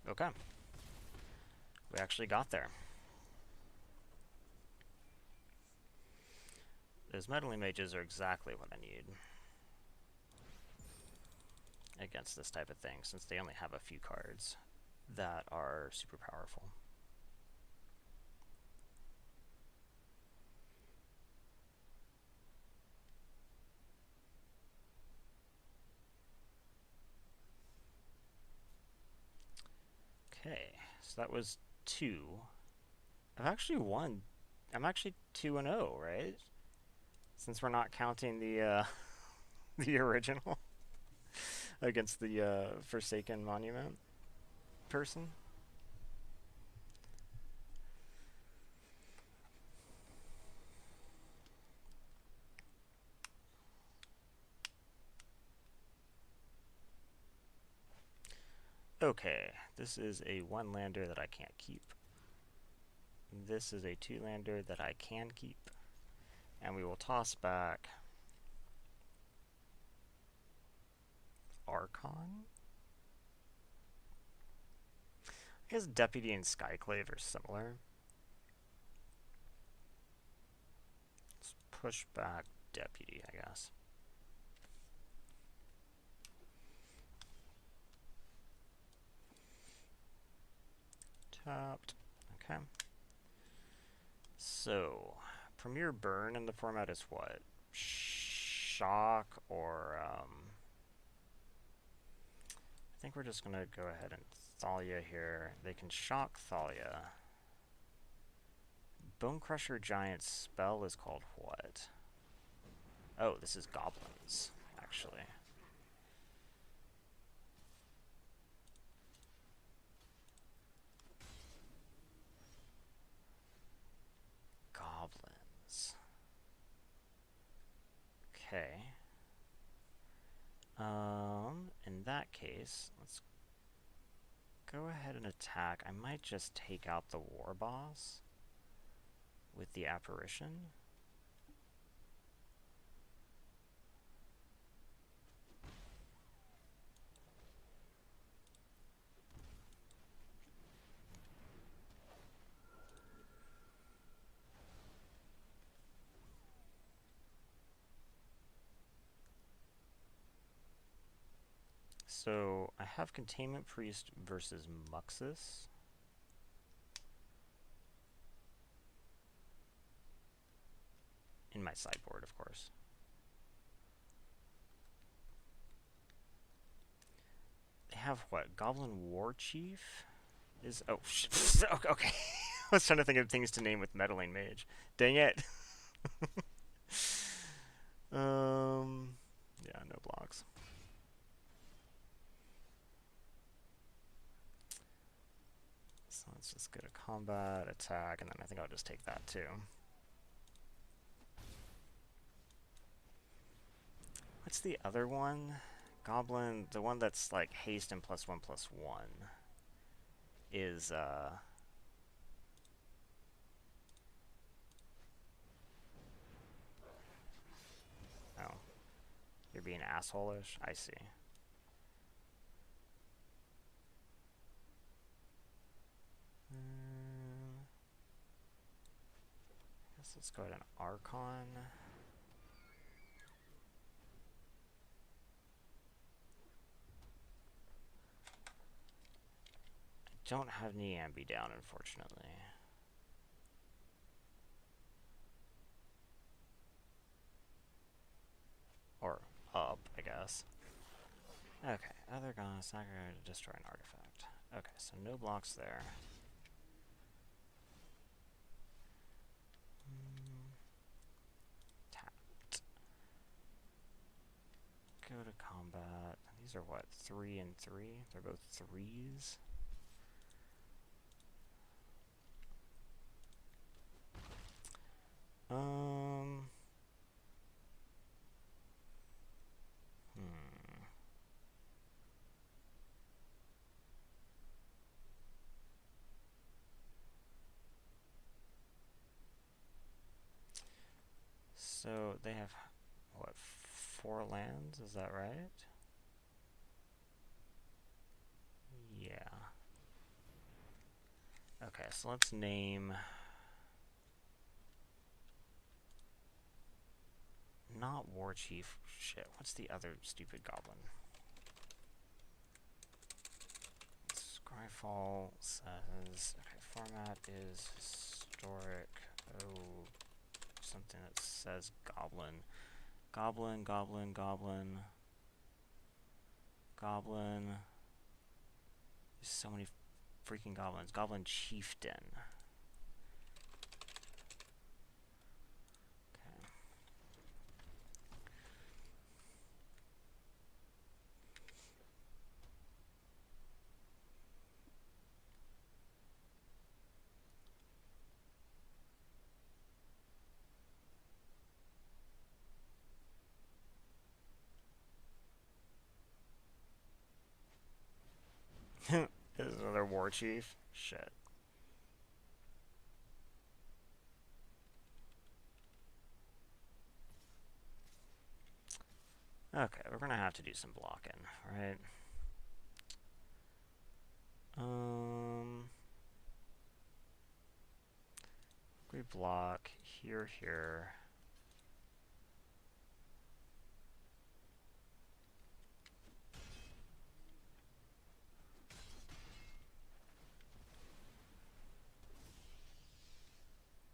Okay. We actually got there. Those meddling mages are exactly what I need against this type of thing, since they only have a few cards that are super powerful. Okay, so that was 2. I've actually won. I'm actually 2-0, right? Since we're not counting the the original against the Forsaken Monument person. Okay, this is a 1-lander that I can't keep. This is a 2-lander that I can keep. And we will toss back Archon. I guess Deputy and Skyclave are similar. Let's push back Deputy, I guess. Tapped. Okay. So, Premier Burn in the format is what? Shock or, I think we're just going to go ahead and Thalia here. They can shock Thalia. Bone Crusher Giant spell is called what? Oh, this is Goblins, actually. Goblins. Okay. In that case, let's go ahead and attack. I might just take out the War Boss with the Apparition. So I have Containment Priest versus Muxus. In my sideboard, of course. They have what? Goblin War Chief? Is oh shit. Okay. I was trying to think of things to name with Meddling Mage. Dang it. Yeah, no blocks. So let's just get a combat, attack, and then I think I'll just take that too. What's the other one? Goblin, the one that's like haste and +1/+1 is oh, you're being asshole-ish? I see. I guess let's go ahead and Archon. I don't have Niambi down, unfortunately. Or up, I guess. Okay, other guns, sacrifice to destroy an artifact. Okay, so no blocks there. Tapped. Go to combat. These are what, 3 and 3? They're both 3s. So they have, what, 4 lands? Is that right? Yeah. Okay, so let's name... Not War Chief. Shit, what's the other stupid goblin? Scryfall says... Okay, format is historic. Oh, something that says goblin. Goblin, goblin, goblin. Goblin. There's so many freaking goblins. Goblin Chieftain. Is another war chief? Shit. Okay, we're gonna have to do some blocking, right? We block here, here.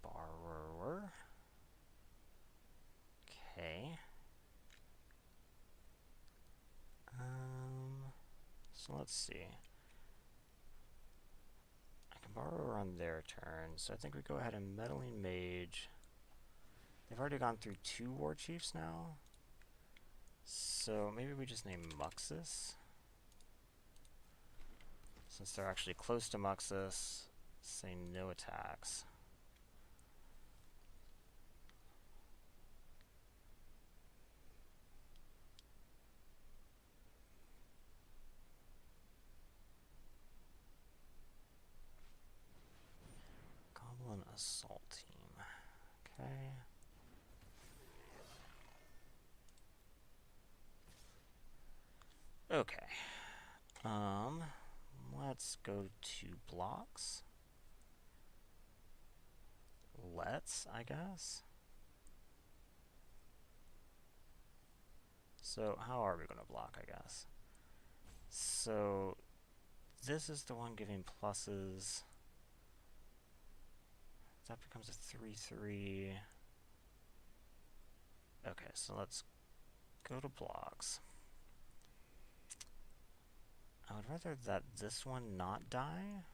Borrower. Okay. So let's see. I can borrow on their turn, so I think we go ahead and Meddling Mage. They've already gone through 2 War Chiefs now. So maybe we just name Muxus. Since they're actually close to Muxus, say no attacks. Goblin Assault Team. Okay. Okay. Let's go to blocks. Let's, I guess. So how are we going to block, I guess? So this is the one giving pluses. That becomes a 3/3. Okay, so let's go to blocks. I would rather that this one not die,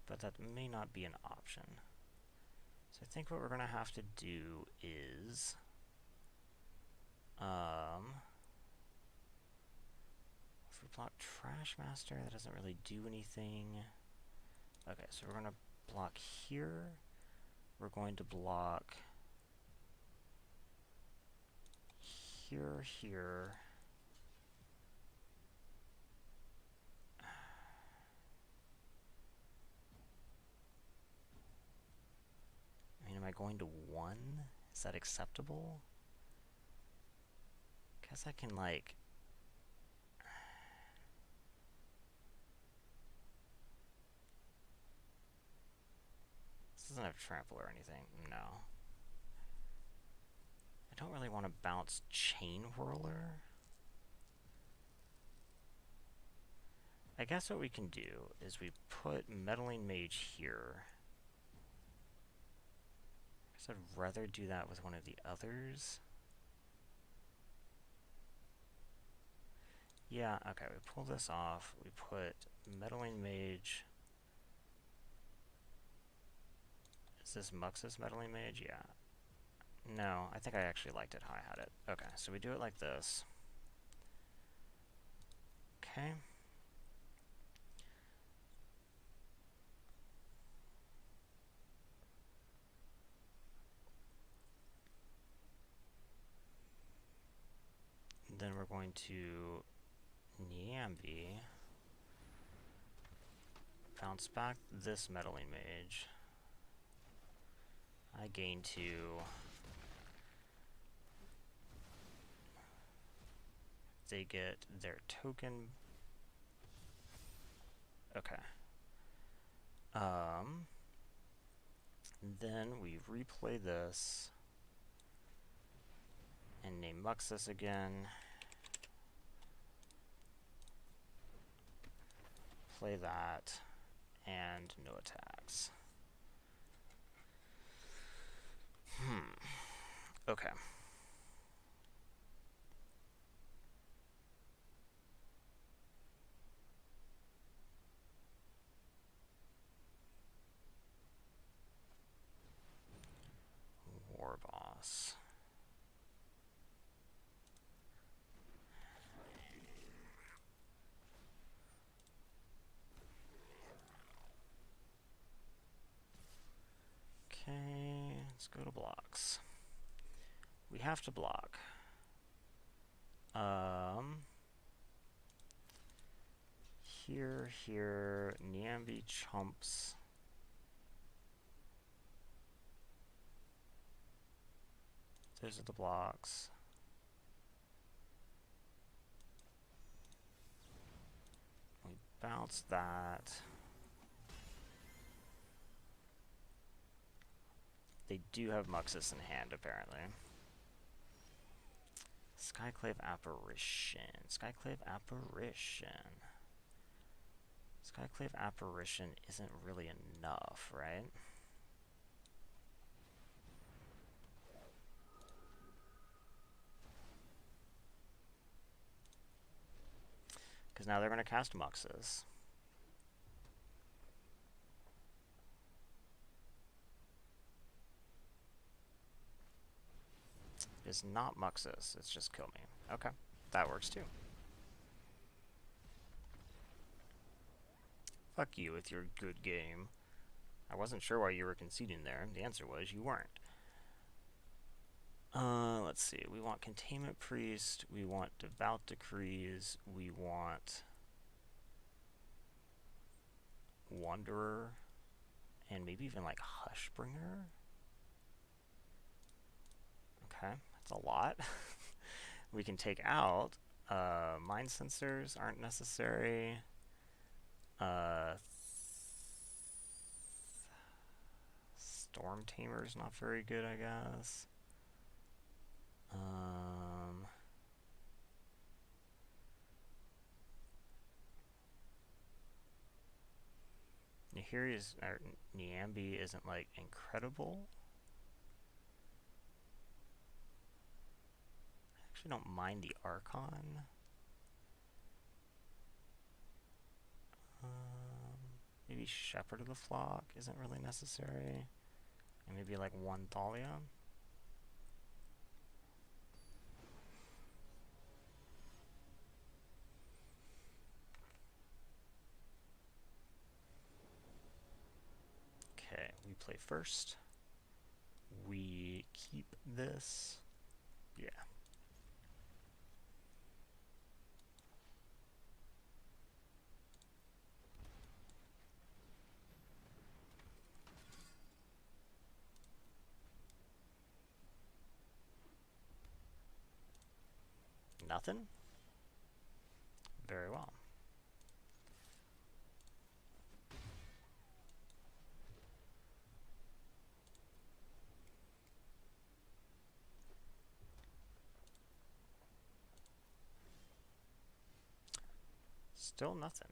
but that may not be an option. So I think what we're going to have to do is if we block Trash Master, that doesn't really do anything. Okay, so we're going to block here. We're going to block here, here. I mean, am I going to 1? Is that acceptable? Guess I can, like... This doesn't have trample or anything. No. I don't really want to bounce Chain Whirler. I guess what we can do is we put Meddling Mage here. I guess I'd rather do that with one of the others. Yeah, okay, we pull this off. We put Meddling Mage. Is this Muxus Meddling Mage? Yeah. No, I think I actually liked it how I had it. Okay, so we do it like this. Okay. Then we're going to Niambi. Bounce back this Meddling Mage. I gain 2. They get their token. Okay. Then we replay this and name Muxus again. Play that and no attacks. Okay. War Boss. Okay, let's go to blocks. We have to block. Here, Niambi chumps. Those are the blocks. We bounce that. They do have Muxus in hand, apparently. Skyclave Apparition. Skyclave Apparition. Skyclave Apparition isn't really enough, right? Because now they're going to cast Muxus. It's not Muxus, it's just kill me. Okay, that works too. Fuck you with your good game. I wasn't sure why you were conceding there. The answer was you weren't. Let's see. We want Containment Priest. We want Devout Decrees. We want Wanderer. And maybe even like Hushbringer. Okay, that's a lot. We can take out Mind Sensors aren't necessary. Storm Tamer's not very good, I guess. Nahiri's or Niambi isn't like incredible. I actually don't mind the Archon. Maybe Shepherd of the Flock isn't really necessary. And maybe like one Thalia. Okay, we play first. We keep this. Yeah. Nothing? Very well. Still nothing.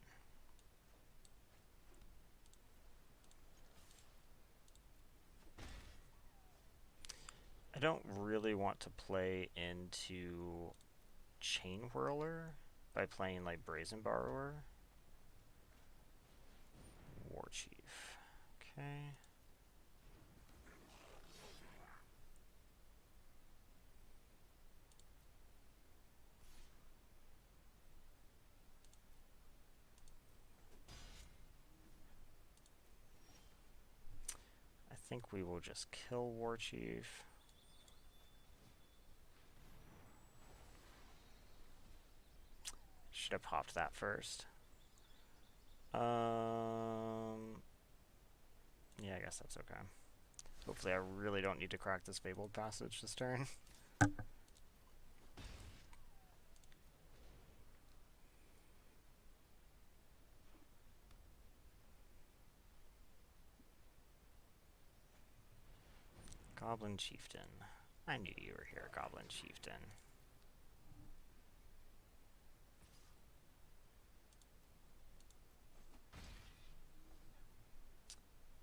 I don't really want to play into Chain Whirler by playing like Brazen Borrower. War Chief. Okay. I think we will just kill War Chief. Should have popped that first. Yeah, I guess that's okay. Hopefully I really don't need to crack this Fabled Passage this turn. Goblin Chieftain. I knew you were here, Goblin Chieftain.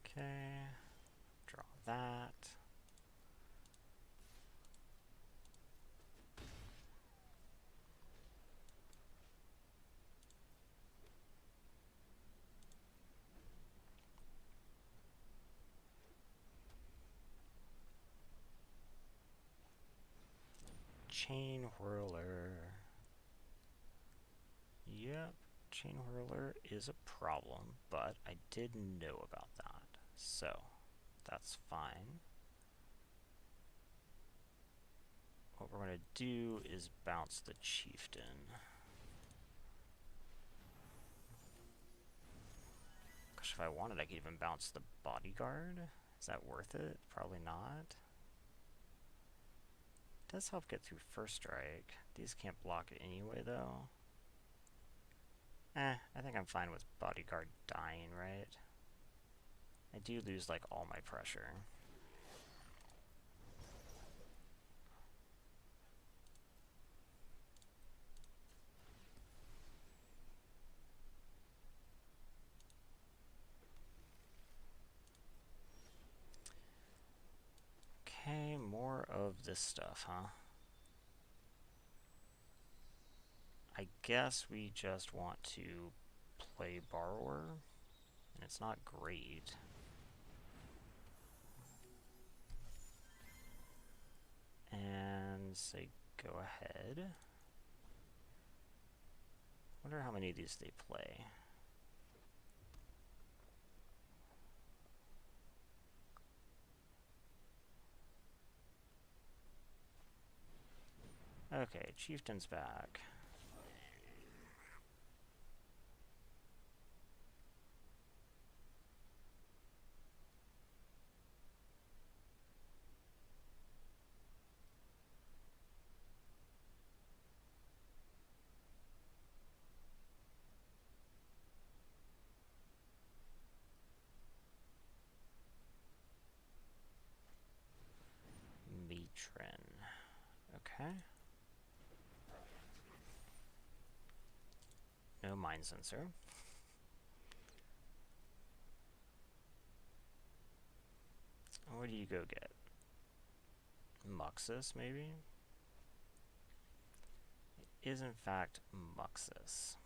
Okay. Draw that. Chain Whirler. Yep, Chain Whirler is a problem, but I did know about that, so that's fine. What we're going to do is bounce the Chieftain. Gosh, if I wanted, I could even bounce the Bodyguard. Is that worth it? Probably not. It does help get through First Strike. These can't block it anyway, though. I think I'm fine with Bodyguard dying, right? I do lose, like, all my pressure. Okay, more of this stuff, huh? I guess we just want to play Borrower, and it's not great. And say go ahead. Wonder how many of these they play. Okay, Chieftain's back. Matron. Okay. No Mind Sensor. do you go get? Muxus, maybe? It is in fact Muxus.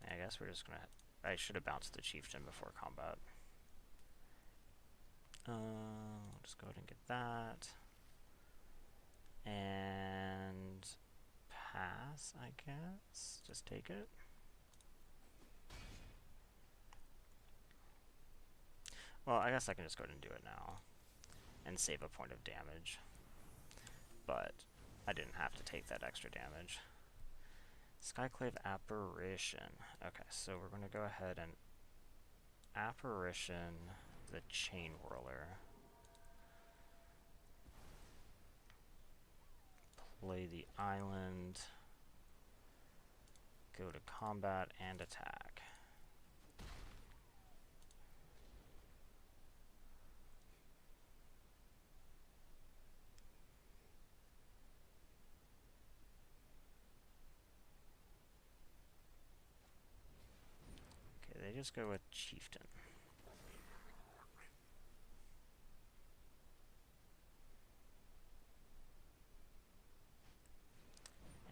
I guess we're just gonna... I should have bounced the chieftain before combat. I'll just go ahead and get that. And... pass, I guess. Just take it. Well, I guess I can just go ahead and do it now. And save a point of damage. But I didn't have to take that extra damage. Skyclave Apparition. Okay, so we're going to go ahead and Apparition the Chain Whirler. Play the island. Go to combat and attack. They just go with Chieftain.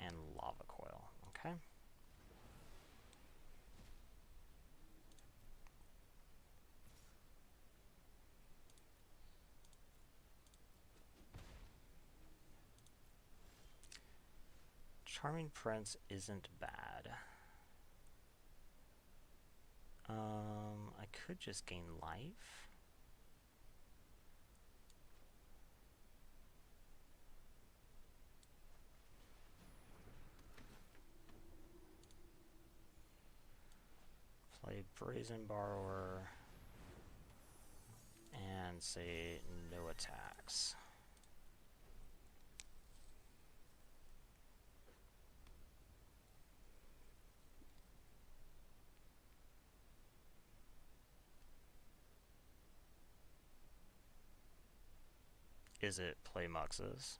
And Lava Coil, okay. Charming Prince isn't bad. I could just gain life. Play Brazen Borrower and say no attacks. Is it play Muxus?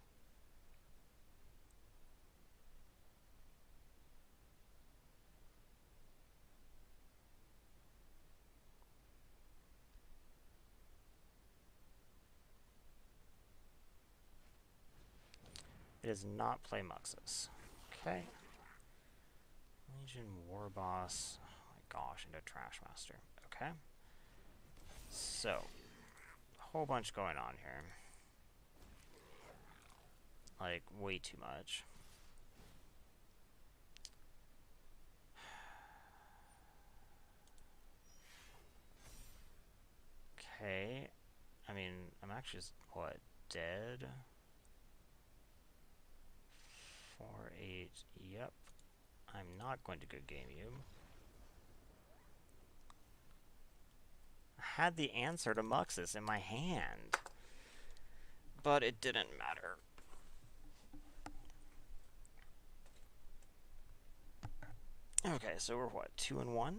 It is not play Muxus. Okay. Legion War Boss. Oh my gosh, into Trash Master. Okay. So, a whole bunch going on here. Like, way too much. Okay. I mean, I'm actually just, what, dead? 4-8, yep. I'm not going to good game you. I had the answer to Muxus in my hand. But it didn't matter. Okay, so we're what, 2-1?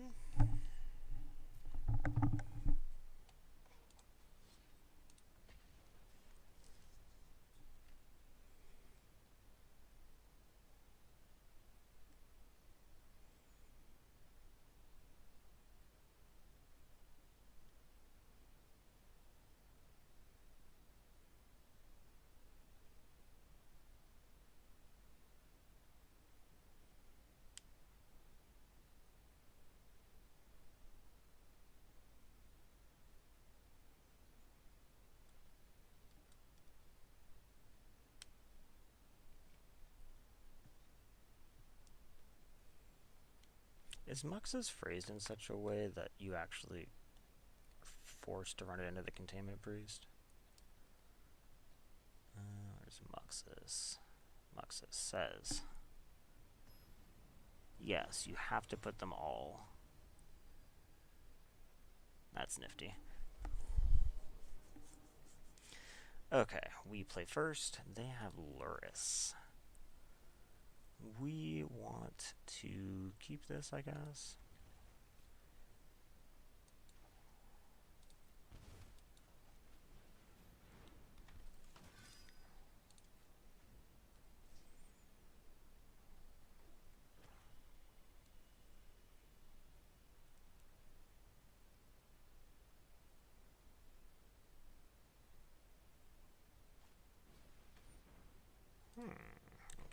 Is Muxus phrased in such a way that you actually are forced to run it into the Containment Priest? Where's Muxus? Muxus says, yes, you have to put them all. That's nifty. Okay, we play first. They have Luris. We want to keep this, I guess.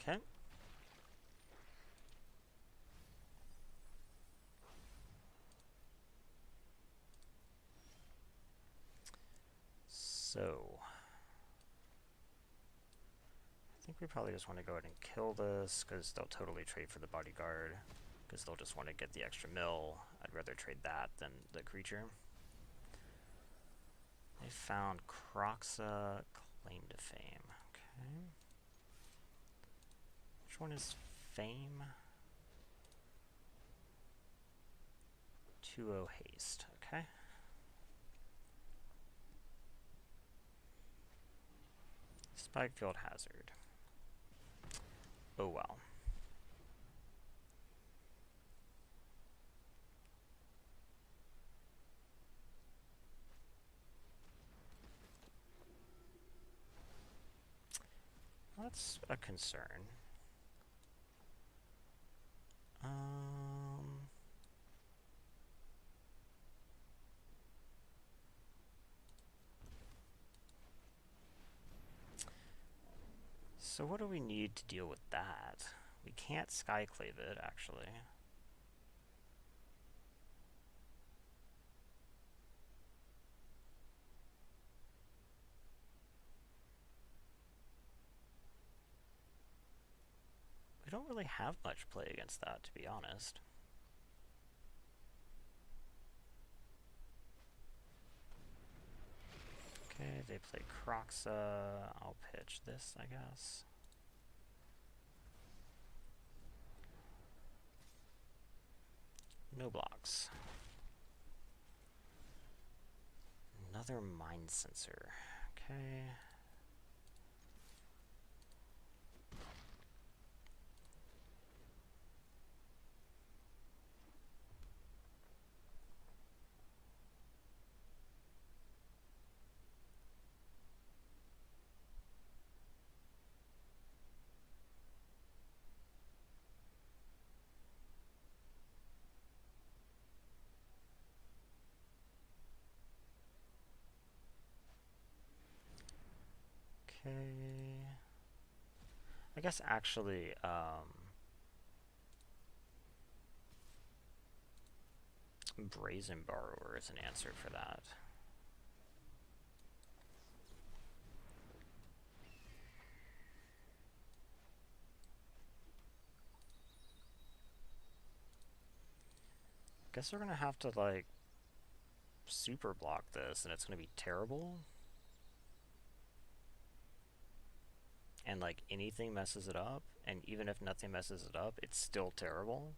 Okay. So, I think we probably just want to go ahead and kill this, because they'll totally trade for the bodyguard, because they'll just want to get the extra mill. I'd rather trade that than the creature. They found Croxa Claim to Fame. Okay. Which one is Fame? 2-0 Haste. Okay. Spikefield Hazard. Oh well. That's a concern. So what do we need to deal with that? We can't skyclave it, actually. We don't really have much play against that, to be honest. Okay, they play Croxa. I'll pitch this, I guess. No blocks. Another mind sensor. Okay. Okay. I guess actually, Brazen Borrower is an answer for that. Guess we're gonna have to, like, super block this, and it's gonna be terrible. And, like, anything messes it up, and even if nothing messes it up, it's still terrible.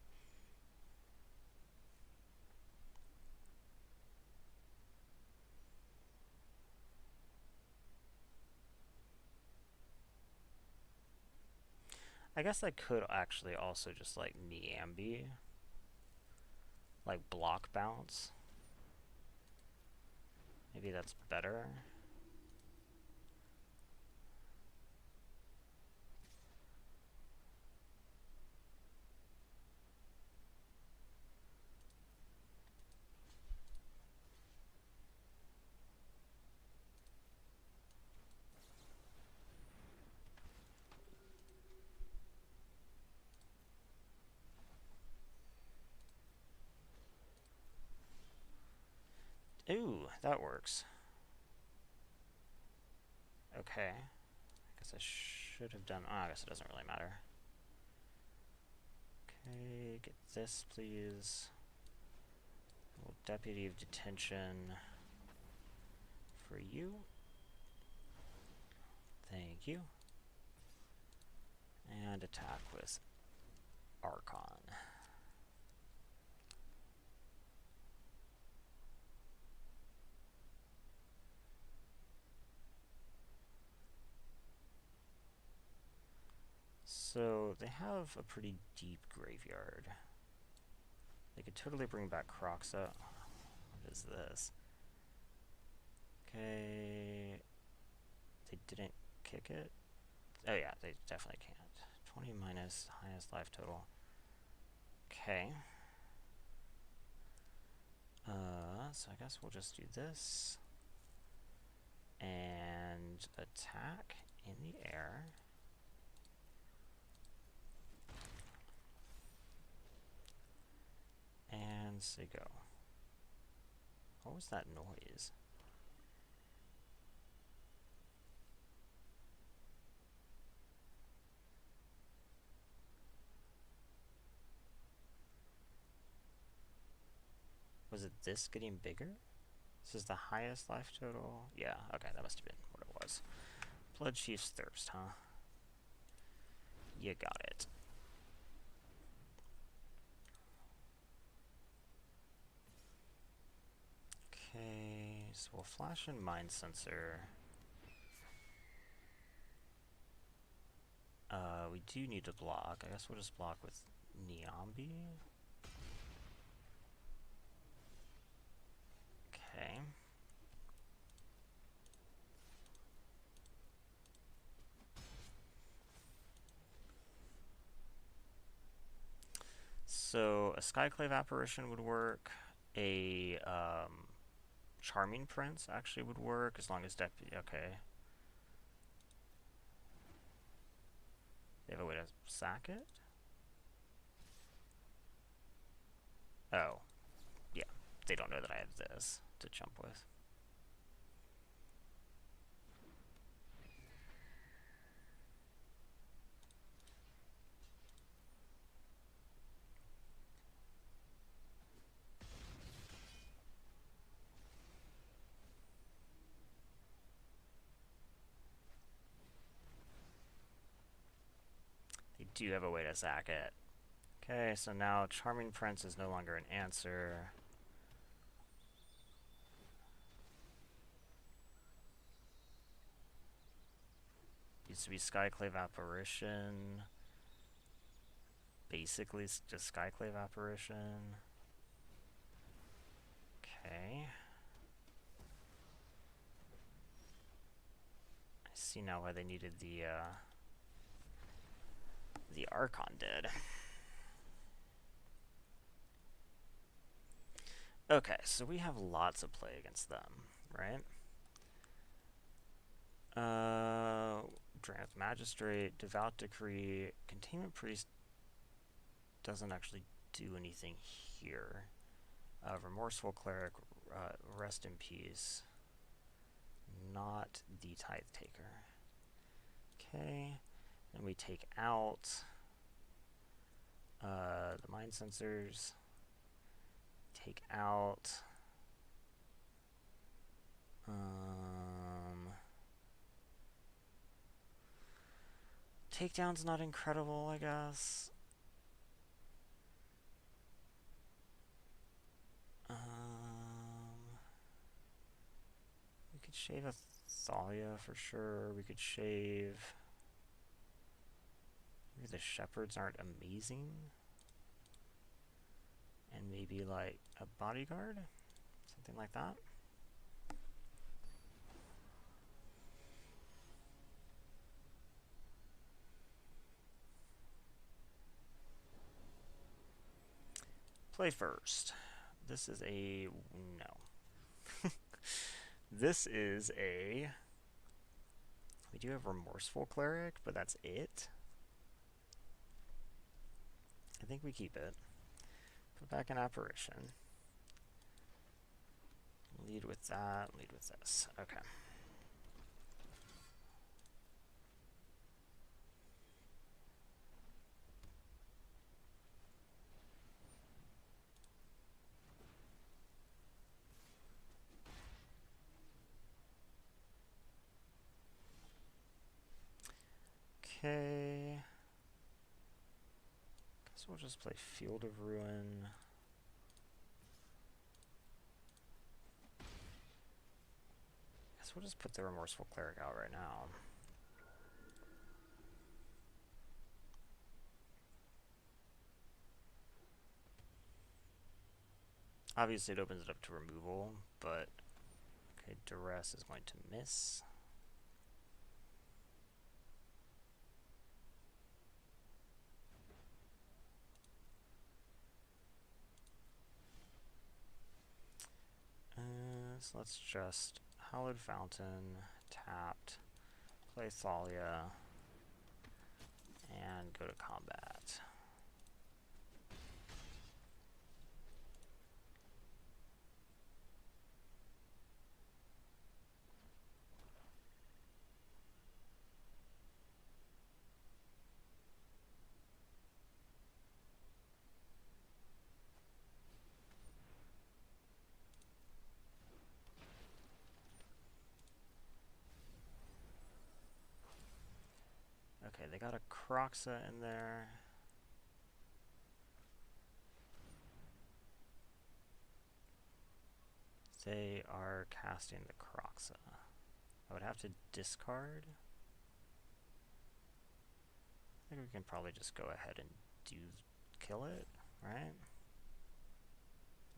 I guess I could actually also just, like, Niambi. Like, block bounce. Maybe that's better. Ooh, that works. Okay. I guess I should have done... Oh, I guess it doesn't really matter. Okay, get this, please. Little Deputy of Detention for you. Thank you. And attack with Archon. So they have a pretty deep graveyard. They could totally bring back Croxa. What is this? Okay. They didn't kick it. Oh yeah, they definitely can't. 20 minus highest life total. Okay. So I guess we'll just do this. And attack in the air. say go. What was that noise? Was it this getting bigger? This is the highest life total? Yeah, okay, that must have been what it was. Blood Chief's Thirst, huh? You got it. Okay, so we'll flash in Mind Sensor. We do need to block. I guess we'll just block with Niambi. Okay. So a Skyclave Apparition would work. A Charming Prince actually would work as long as Deputy. Okay. They have a way to sack it? Oh. Yeah. They don't know that I have this to jump with. They do have a way to sack it. Okay, so now Charming Prince is no longer an answer. Used to be Skyclave Apparition. Basically just Skyclave Apparition. Okay. I see now why they needed the Archon dead. Okay, so we have lots of play against them, right? Draft Magistrate, Devout Decree, Containment Priest doesn't actually do anything here. Remorseful Cleric, Rest in Peace. Not the Tithe Taker. Okay, then we take out the Mind Sensors. Take out takedown's not incredible, I guess. We could shave a Thalia for sure. We could shave. Maybe the Shepherds aren't amazing. And maybe like a Bodyguard? Something like that. Play first. This is a... no. This is a... we do have Remorseful Cleric, but that's it. I think we keep it. Put back an Apparition. Lead with that, lead with this. Okay. Okay. Guess we'll just play Field of Ruin. Guess we'll just put the Remorseful Cleric out right now. Obviously it opens it up to removal, but okay, Duress is going to miss. So let's just Hallowed Fountain, tapped, play Thalia, and go to combat. Okay, they got a Croxa in there. They are casting the Croxa. I would have to discard. I think we can probably just go ahead and kill it, right?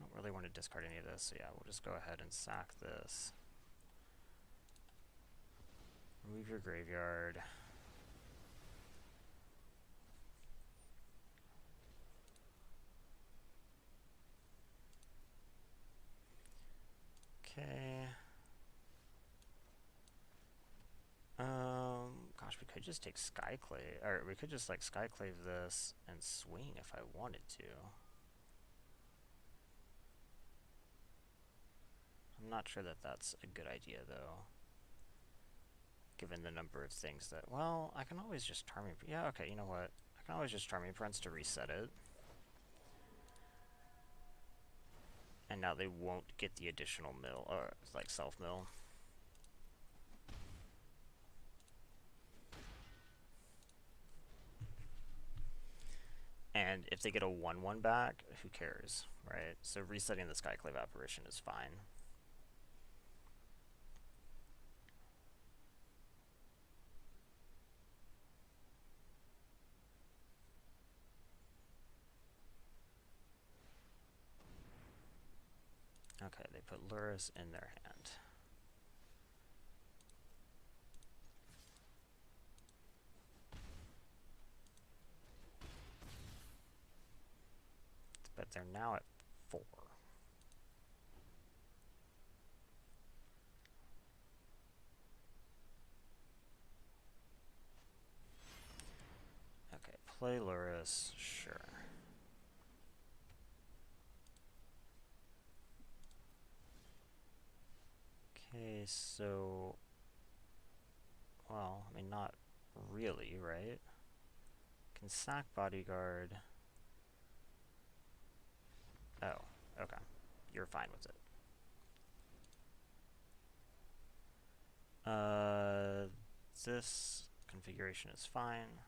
I don't really want to discard any of this, so yeah, we'll just go ahead and sack this. Remove your graveyard. Okay. Gosh, we could just take Skyclave, or we could just like Skyclave this and swing if I wanted to. I'm not sure that that's a good idea though, given the number of things that, well, I can always just Charming, yeah, okay, you know what? I can always just Charming Prince to reset it. And now they won't get the additional mill, or like self-mill. And if they get a 1/1 back, who cares, right? So resetting the Skyclave Apparition is fine. Okay, they put Luris in their hand. But they're now at 4. Okay, play Luris, sure. Okay, so, well, I mean, not really, right? Can sack Bodyguard. Oh, okay. You're fine with it. This configuration is fine.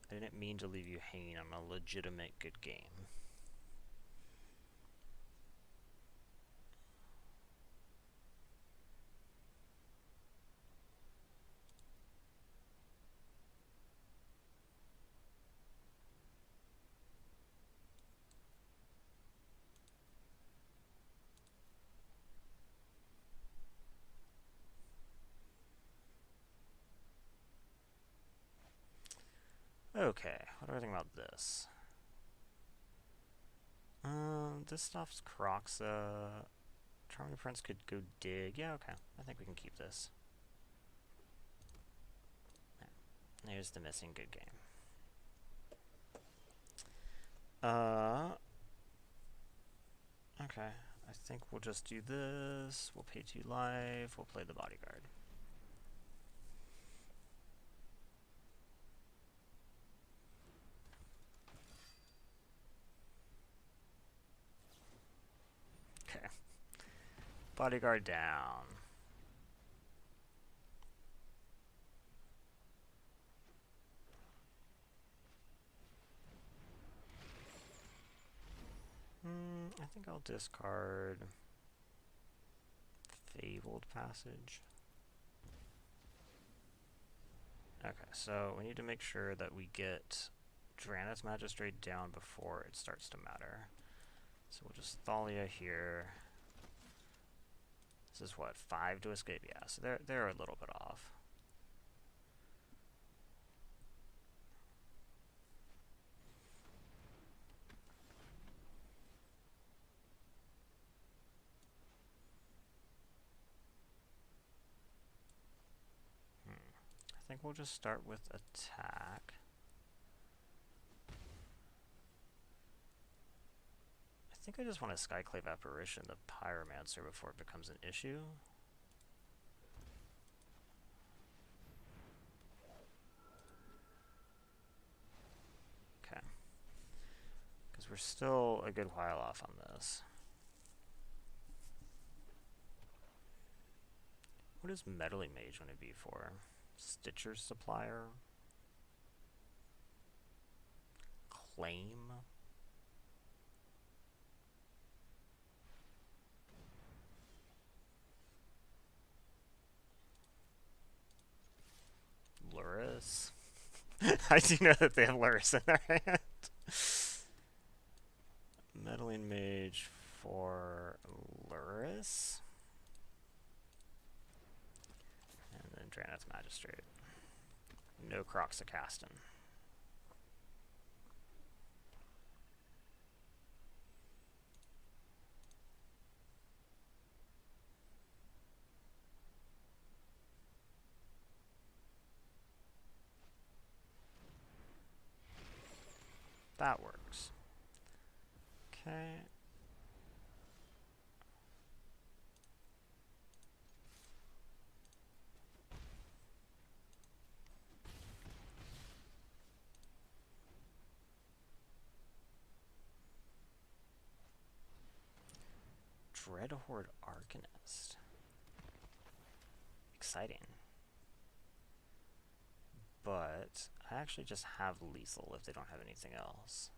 I didn't mean to leave you hanging on a legitimate good game. Okay, what do I think about this? This stuff's Croxa. Charming Prince could go dig. Yeah, okay. I think we can keep this. There's the missing good game. Okay. I think we'll just do this. We'll pay 2 life. We'll play the Bodyguard. Okay. Bodyguard down. I think I'll discard Fabled Passage. Okay, so we need to make sure that we get Drannith's Magistrate down before it starts to matter. So we'll just Thalia here. This is what, 5 to escape? Yeah, so they're a little bit off. I think we'll just start with attack. I think I just want to Skyclave Apparition the Pyromancer before it becomes an issue. Okay. Because we're still a good while off on this. What does Meddling Mage want to be for? Stitcher's Supplier? Claim? Luris? I do know that they have Luris in their hand. Meddling Mage for Luris? And then Draneth's Magistrate. No Croxacastin. That works. Okay. Dreadhorde Arcanist. Exciting. But I actually just have lethal if they don't have anything else.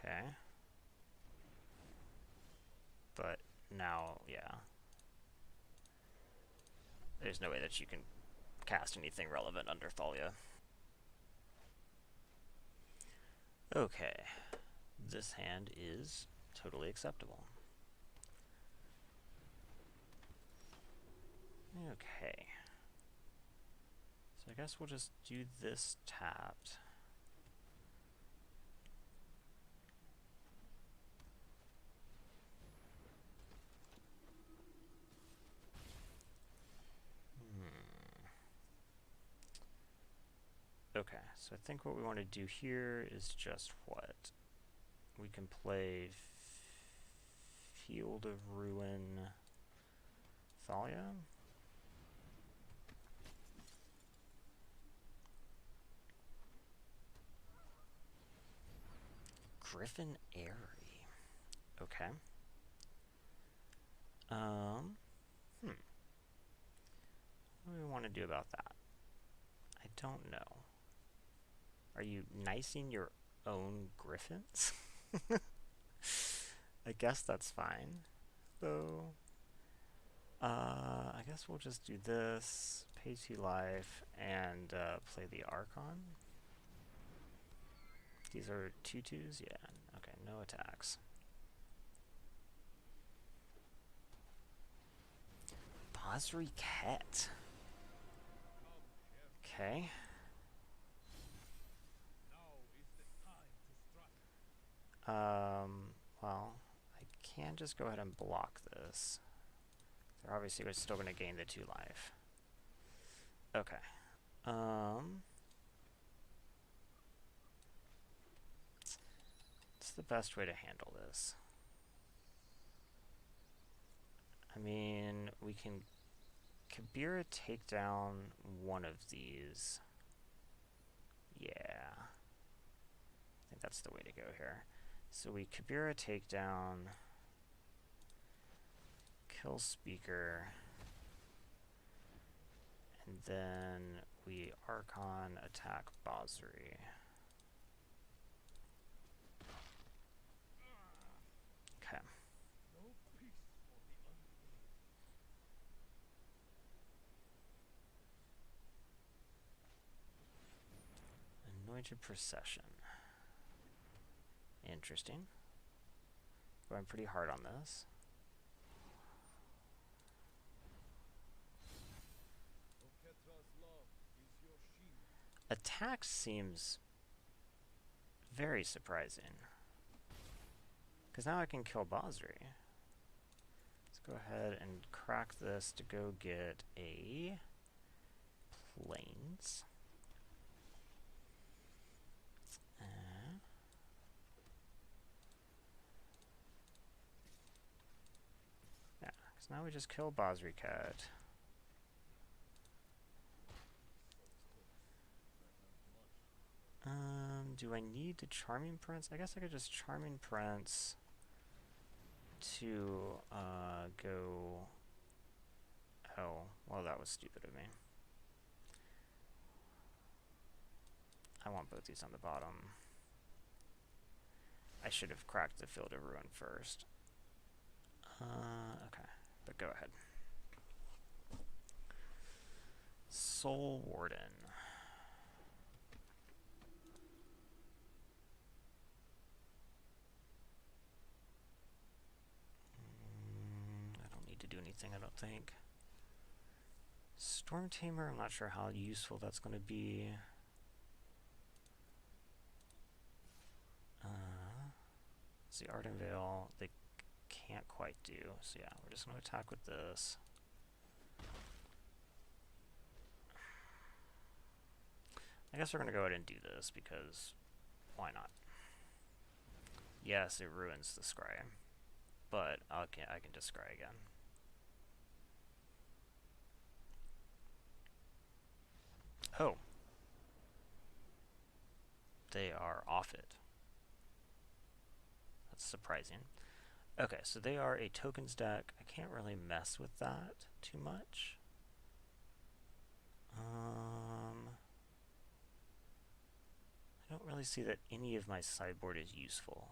Okay. But now, yeah. There's no way that you can cast anything relevant under Thalia. Okay. This hand is totally acceptable. Okay. So I guess we'll just do this tapped. Okay, so I think what we want to do here is just what? We can play Field of Ruin Thalia. Griffin Airy. Okay. What do we want to do about that? I don't know. Are you nicing your own griffins? I guess that's fine, though. I guess we'll just do this, pay 2 life, and play the Archon. These are 2/2s? Yeah. Okay, no attacks. Basri Ket. Okay. Well, I can just go ahead and block this. They're obviously still going to gain the 2 life. Okay. What's the best way to handle this? I mean, we can Kabira take down one of these. Yeah. I think that's the way to go here. So we Kabira take down, kill Speaker, and then we Archon attack Basri. Okay. Anointed Procession. Interesting. Going pretty hard on this. Attack seems very surprising. Because now I can kill Basri. Let's go ahead and crack this to go get a planes. Yeah, because now we just kill Bosricat. Do I need the Charming Prince? I guess I could just Charming Prince to go... Oh, well, that was stupid of me. I want both these on the bottom. I should have cracked the Field of Ruin first. Okay, but go ahead. Soul Warden. I don't need to do anything, I don't think. Storm Tamer, I'm not sure how useful that's going to be. The Arden Veil, they can't quite do. So yeah, we're just going to attack with this. I guess we're going to go ahead and do this because why not? Yes, it ruins the scry, but I can just scry again. Oh. They are off it. That's surprising. Okay, so they are a tokens deck. I can't really mess with that too much. I don't really see that any of my sideboard is useful.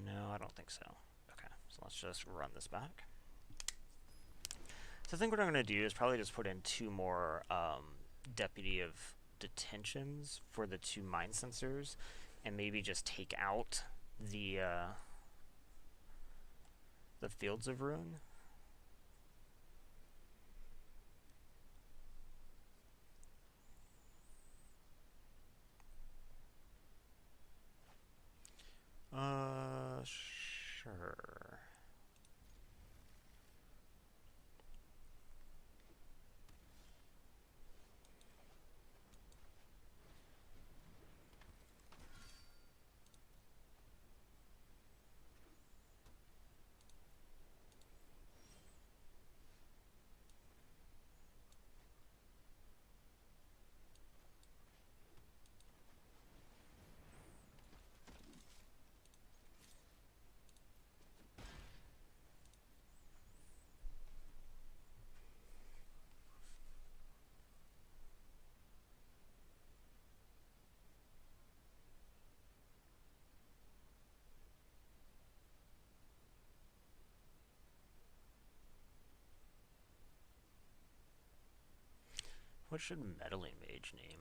No, I don't think so. Okay, so let's just run this back. So I think what I'm going to do is probably just put in 2 more Deputy of Detentions for the 2 Mind Sensors, and maybe just take out the Fields of Ruin. Sure. What should Meddling Mage name?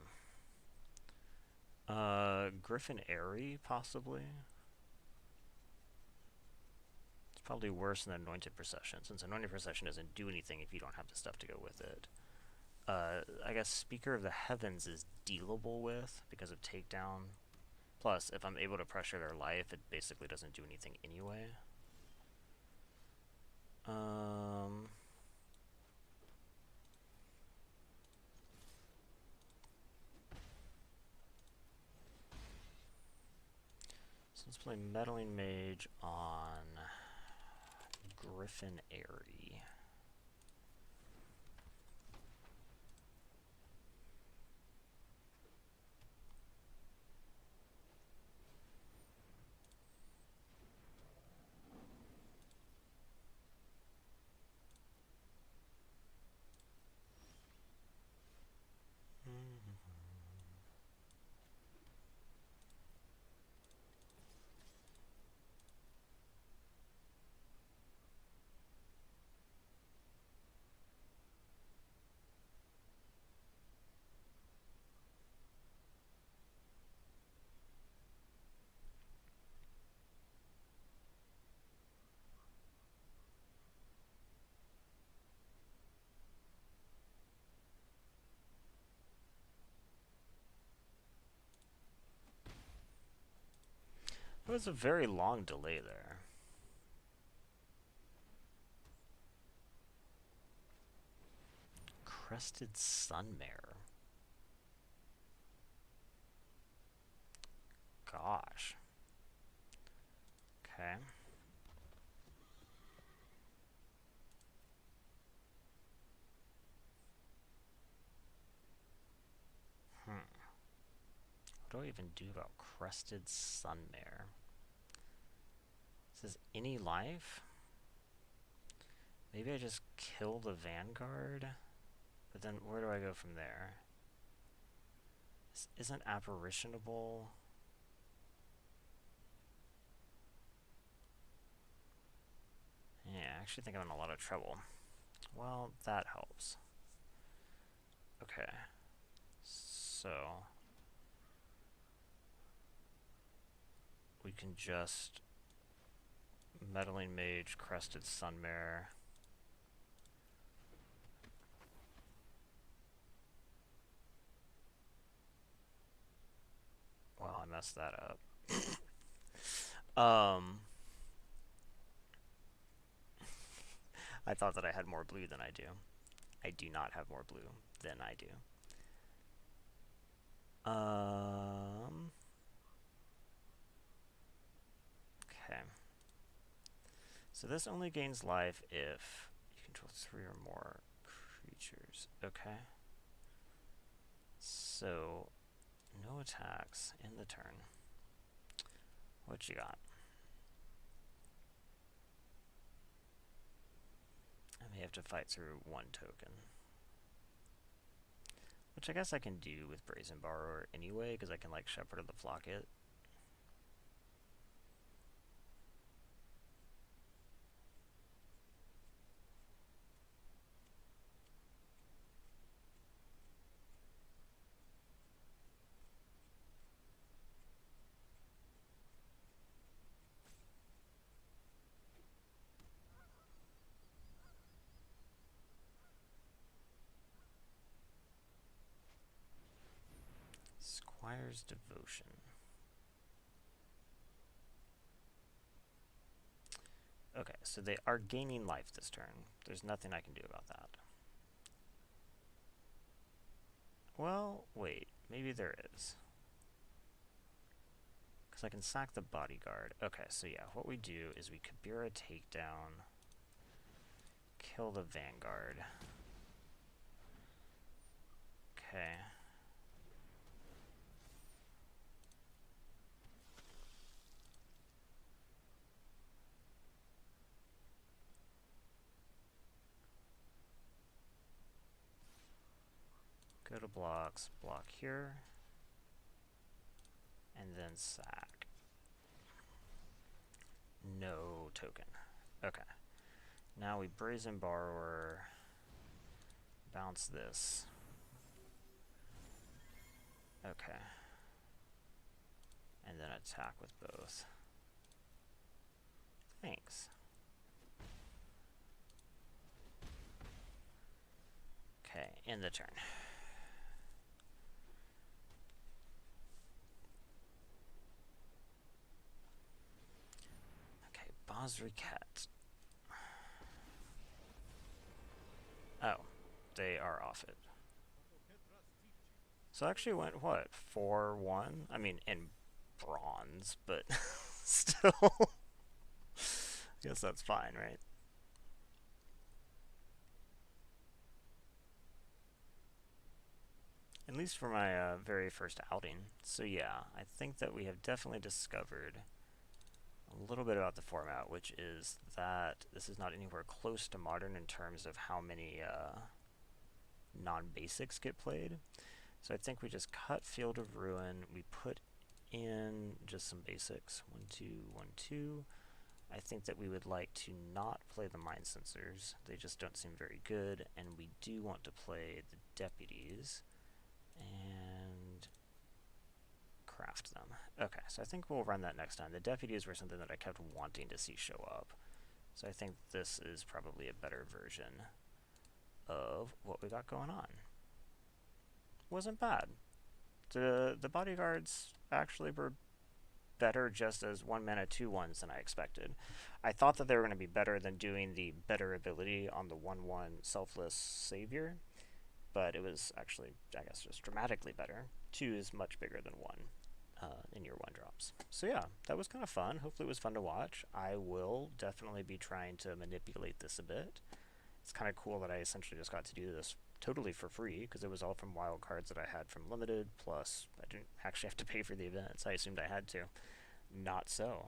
Griffin Airy, possibly? It's probably worse than Anointed Procession, since Anointed Procession doesn't do anything if you don't have the stuff to go with it. I guess Speaker of the Heavens is dealable with because of Takedown. Plus, if I'm able to pressure their life, it basically doesn't do anything anyway. So let's play Meddling Mage on Griffin Airy. It was a very long delay there. Crested Sunmare. Gosh. Okay. What do I even do about Crested Sunmare? It says any life? Maybe I just kill the Vanguard? But then where do I go from there? This isn't apparitionable. Yeah, I actually think I'm in a lot of trouble. Well, that helps. Okay. So we can just Meddling Mage, Crested Sunmare. Well, I messed that up. I thought that I had more blue than I do. I do not have more blue than I do. Okay. So this only gains life if you control 3 or more creatures. Okay. So, no attacks in the turn. What you got? I may have to fight through 1 token. Which I guess I can do with Brazen Borrower anyway, because I can, like, Shepherd of the Flock it. Squire's Devotion. Okay, so they are gaining life this turn. There's nothing I can do about that. Well, wait. Maybe there is. Because I can sack the Bodyguard. Okay, so yeah, what we do is we Kabira Takedown, kill the Vanguard. Okay. Go to blocks, block here, and then sack. No token. Okay. Now we Brazen Borrower, bounce this. Okay. And then attack with both. Thanks. Okay, end the turn. Okay, Bosriket. Oh, they are off it. So I actually went, what, 4-1? I mean, in bronze, but still. I guess that's fine, right? At least for my very first outing. So yeah, I think that we have definitely discovered a little bit about the format, which is that this is not anywhere close to modern in terms of how many non-basics get played. So I think we just cut Field of Ruin, we put in just some basics, 1, 2, 1, 2. I think that we would like to not play the Mind Sensors, they just don't seem very good, and we do want to play the Deputies, and craft them. Okay, so I think we'll run that next time. The Deputies were something that I kept wanting to see show up, so I think this is probably a better version of what we got going on. Wasn't bad. The bodyguards actually were better just as 1 mana 2/1s than I expected. I thought that they were going to be better than doing the better ability on the 1/1 Selfless Savior, but it was actually, I guess, just dramatically better. 2 is much bigger than 1 in your 1 drops. So yeah, that was kind of fun. Hopefully it was fun to watch. I will definitely be trying to manipulate this a bit. It's kind of cool that I essentially just got to do this totally for free because it was all from wild cards that I had from Limited, plus I didn't actually have to pay for the events. I assumed I had to. Not so.